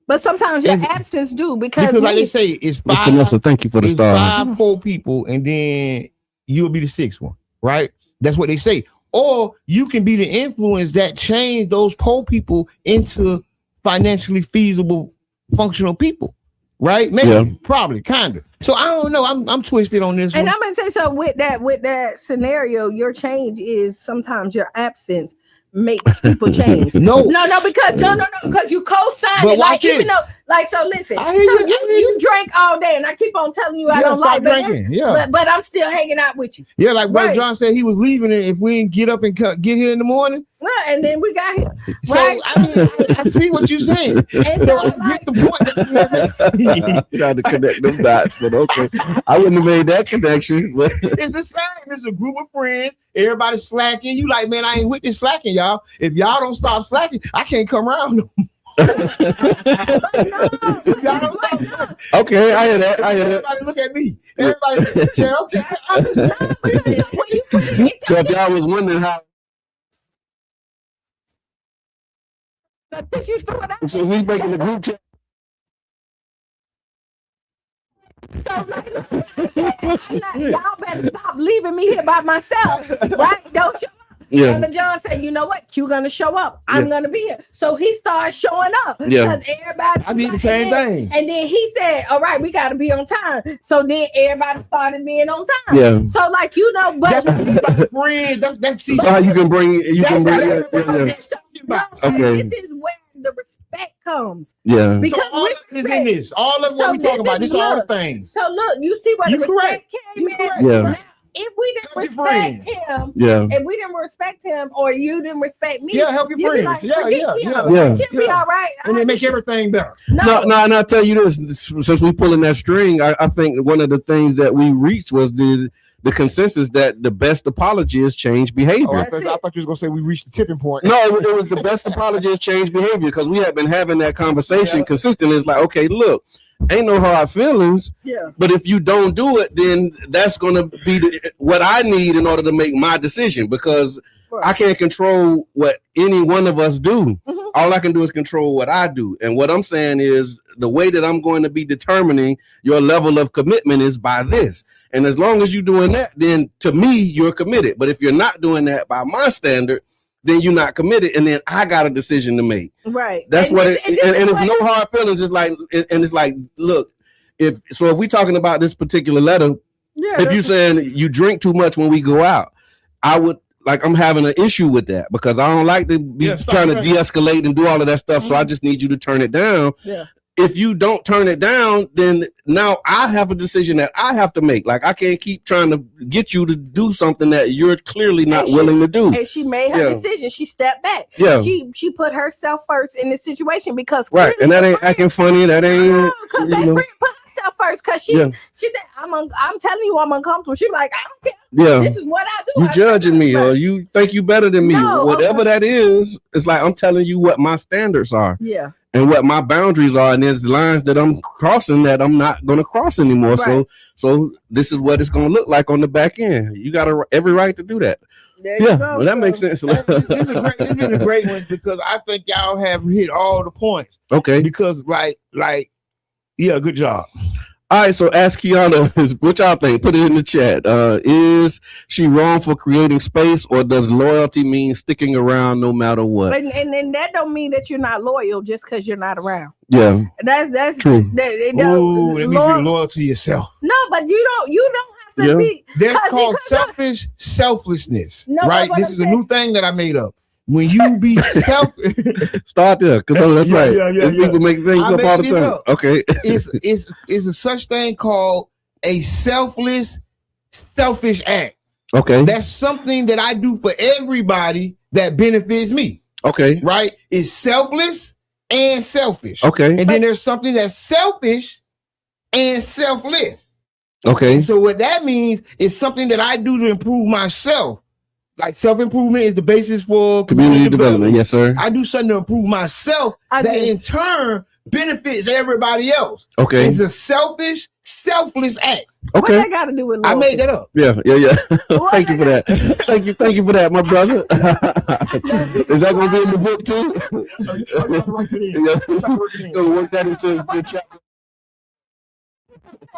But sometimes your absence do because like they say, it's five. Vanessa, thank you for the stars. 5 poor people, and then you'll be the 6th one, right? That's what they say. Or you can be the influence that change those poor people into financially feasible, functional people, right? Maybe, probably, kind of. So I don't know. I'm twisted on this. And one. I'm gonna say so with that scenario. Your change is sometimes your absence makes people change. No, because you co-signed it. Like even though Like, so listen, I hear you, you drank all day, and I keep on telling you I don't stop like drinking. but I'm still hanging out with you. Yeah, like Brother Right. John said, he was leaving it if we didn't get up and get here in the morning. And then we got here. So Right. I see what you're saying. And So so, I get the point. I tried to connect them dots, but okay. I wouldn't have made that connection. But It's the same. It's a group of friends. Everybody slacking. You like, man, I ain't with this slacking, y'all. If y'all don't stop slacking, I can't come around no more. Okay, I hear that. Everybody look at me. Everybody say, okay, I understand. So if y'all was wondering how, so he's making the group chat. Y'all better stop leaving me here by myself, right? Don't you? Yeah. And John said, you know what? Q gonna show up. I'm gonna be here. So he started showing up. Yeah. Because everybody. I did the same thing. And then he said, all right, we gotta be on time. So then everybody started being on time. Yeah. So like, you know, but friend, that's So how you can bring yeah. Okay. This is where the respect comes. Yeah. Because so all of it is in this. All of what we talking about. This is all the things. So look, you see what You the respect came in. Yeah. Now, if we didn't respect him, Yeah. if we didn't respect him, or you didn't respect me, Yeah, help your you'd be friends. like, Yeah. You'll be all right. And they make everything better. No, and I'll tell you this, since we pulling that string, I think one of the things that we reached was the consensus that the best apology is change behavior. Oh, I thought you was gonna say we reached the tipping point. No, it was the best apology is change behavior, because we have been having that conversation consistently. It's like, okay, look, ain't no hard feelings. Yeah. But if you don't do it, then that's gonna be what I need in order to make my decision, because I can't control what any one of us do. All I can do is control what I do. And what I'm saying is the way that I'm going to be determining your level of commitment is by this. And as long as you're doing that, then to me, you're committed. But if you're not doing that by my standard, then you're not committed. And then I got a decision to make. Right. That's and it's no hard feelings. It's like, and it's like, look, if we talking about this particular letter, if you saying you drink too much when we go out, I would, like, I'm having an issue with that, because I don't like to be trying to de-escalate and do all of that stuff. So I just need you to turn it down. Yeah. If you don't turn it down, then now I have a decision that I have to make. Like, I can't keep trying to get you to do something that you're clearly not willing to do. And she made her decision. She stepped back. Yeah. She put herself first in this situation, because Right. And that ain't acting funny. That ain't because that friend put herself first, because she said, I'm telling you I'm uncomfortable. She like, I don't care. Yeah. This is what I do. You judging me, or you think you better than me. No, whatever that is, it's like I'm telling you what my standards are. Yeah. And what my boundaries are, and there's lines that I'm crossing that I'm not going to cross anymore. Right. So this is what it's going to look like on the back end. You got every right to do that. There you go. Well, that makes sense. This is a great one, because I think y'all have hit all the points. Okay. Because yeah, good job. All right, so ask Qiana, what y'all think? Put it in the chat. Is she wrong for creating space, or does loyalty mean sticking around no matter what? And that don't mean that you're not loyal just because you're not around. Yeah, that's true. That means you're loyal to yourself. No, but you don't have to be. That's called selflessness. No, right? This is a new thing that I made up. When you be selfish, start there, because that's right. People make things up all the time. Okay, it's a such thing called a selfish act. Okay, that's something that I do for everybody that benefits me. Okay, right? It's selfless and selfish. Okay, and then there's something that's selfish and selfless. Okay, so what that means is something that I do to improve myself. Like self-improvement is the basis for community development. Yes, sir. I do something to improve myself that in turn benefits everybody else. Okay. It's a selfless act. Okay. What that got to do with loyalty? I made that up. Yeah. Thank you for that. Thank you for that, my brother. Is that going to be in the book too? Gonna work that into the chapter.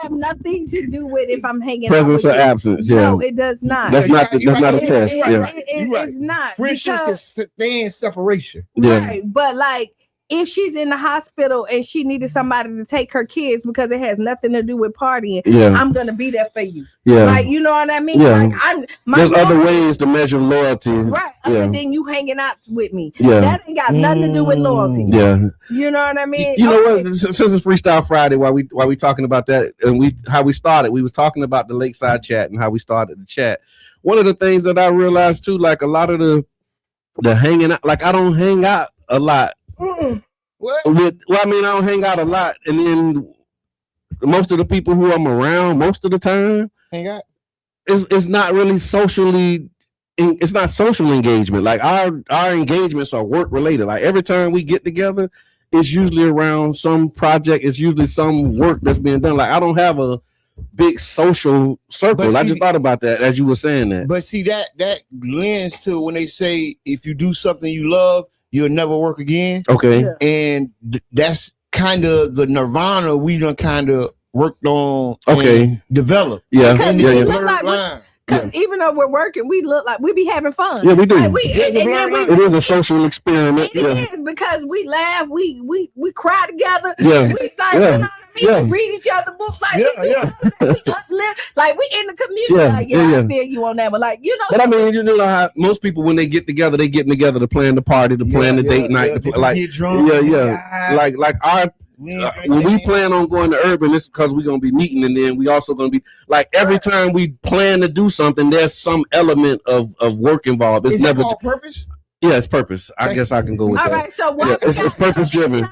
Have nothing to do with if I'm hanging Presence out or with you. absence. Yeah. No, it does not. That's not a test. Yeah. It's not. Friendships just stay in separation. Yeah. Right. But like, if she's in the hospital and she needed somebody to take her kids because it has nothing to do with partying, I'm gonna be there for you. Like, you know what I mean? Like, there's other ways to measure loyalty, right? Other than you hanging out with me, Yeah. that ain't got nothing to do with loyalty. Yeah, you know what I mean? You know what? Since it's Freestyle Friday, while we talking about that, and how we started, we was talking about the Lakeside chat and how we started the chat. One of the things that I realized too, like a lot of the hanging out, like I don't hang out a lot. What? I mean, I don't hang out a lot, and then most of the people who I'm around most of the time, hang out. It's not really socially. It's not social engagement. Like our engagements are work related. Like every time we get together, it's usually around some project. It's usually some work that's being done. Like I don't have a big social circle. I just thought about that as you were saying that. But see that lends to when they say if you do something you love, you'll never work again. Okay. And that's kind of the nirvana we done kind of worked on. Okay. Developed. Yeah. Because even though we're working, we look like we be having fun. Yeah, we do. Like it is a social experiment. It is because we laugh, we cry together. Yeah. We like, you know what I mean? We read each other books like we uplift, like we in the community. I feel you on that, but like you know. But I mean, you know how most people when they get together, they getting together to plan the party, to plan the date night, to like get drunk. Like our. When we plan on going to urban, it's because we're gonna be meeting, and then we also gonna be like every time we plan to do something, there's some element of work involved. It's never called purpose. Yeah, it's purpose. I guess I can go with that. All right, so it's purpose driven.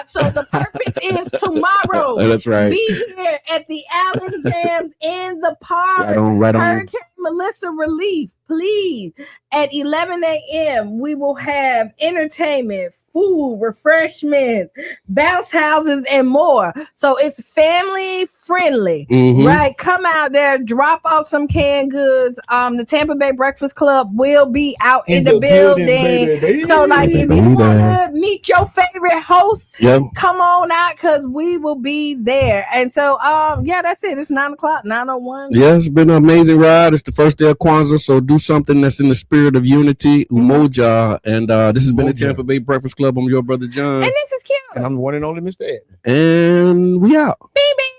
So the purpose is tomorrow. That's right. Be here at the Allen Jams in the park. Right on. Hurricane Melissa Relief, please. At 11 a.m., we will have entertainment, food, refreshments, bounce houses, and more. So it's family friendly, right? Come out there, drop off some canned goods. The Tampa Bay Breakfast Club will be out in the building. Baby. So, like, if you want to meet your favorite host, come on out because we will be there. And so, that's it. It's 9 o'clock, 9:01. Yeah, it's been an amazing ride. It's the first day of Kwanzaa, so do something that's in the spirit of unity, Umoja. And this has been the Tampa Bay Breakfast Club. I'm your brother John. And this is Qiana. And I'm the one and only Mr. Ed. And we out. Bing, bing.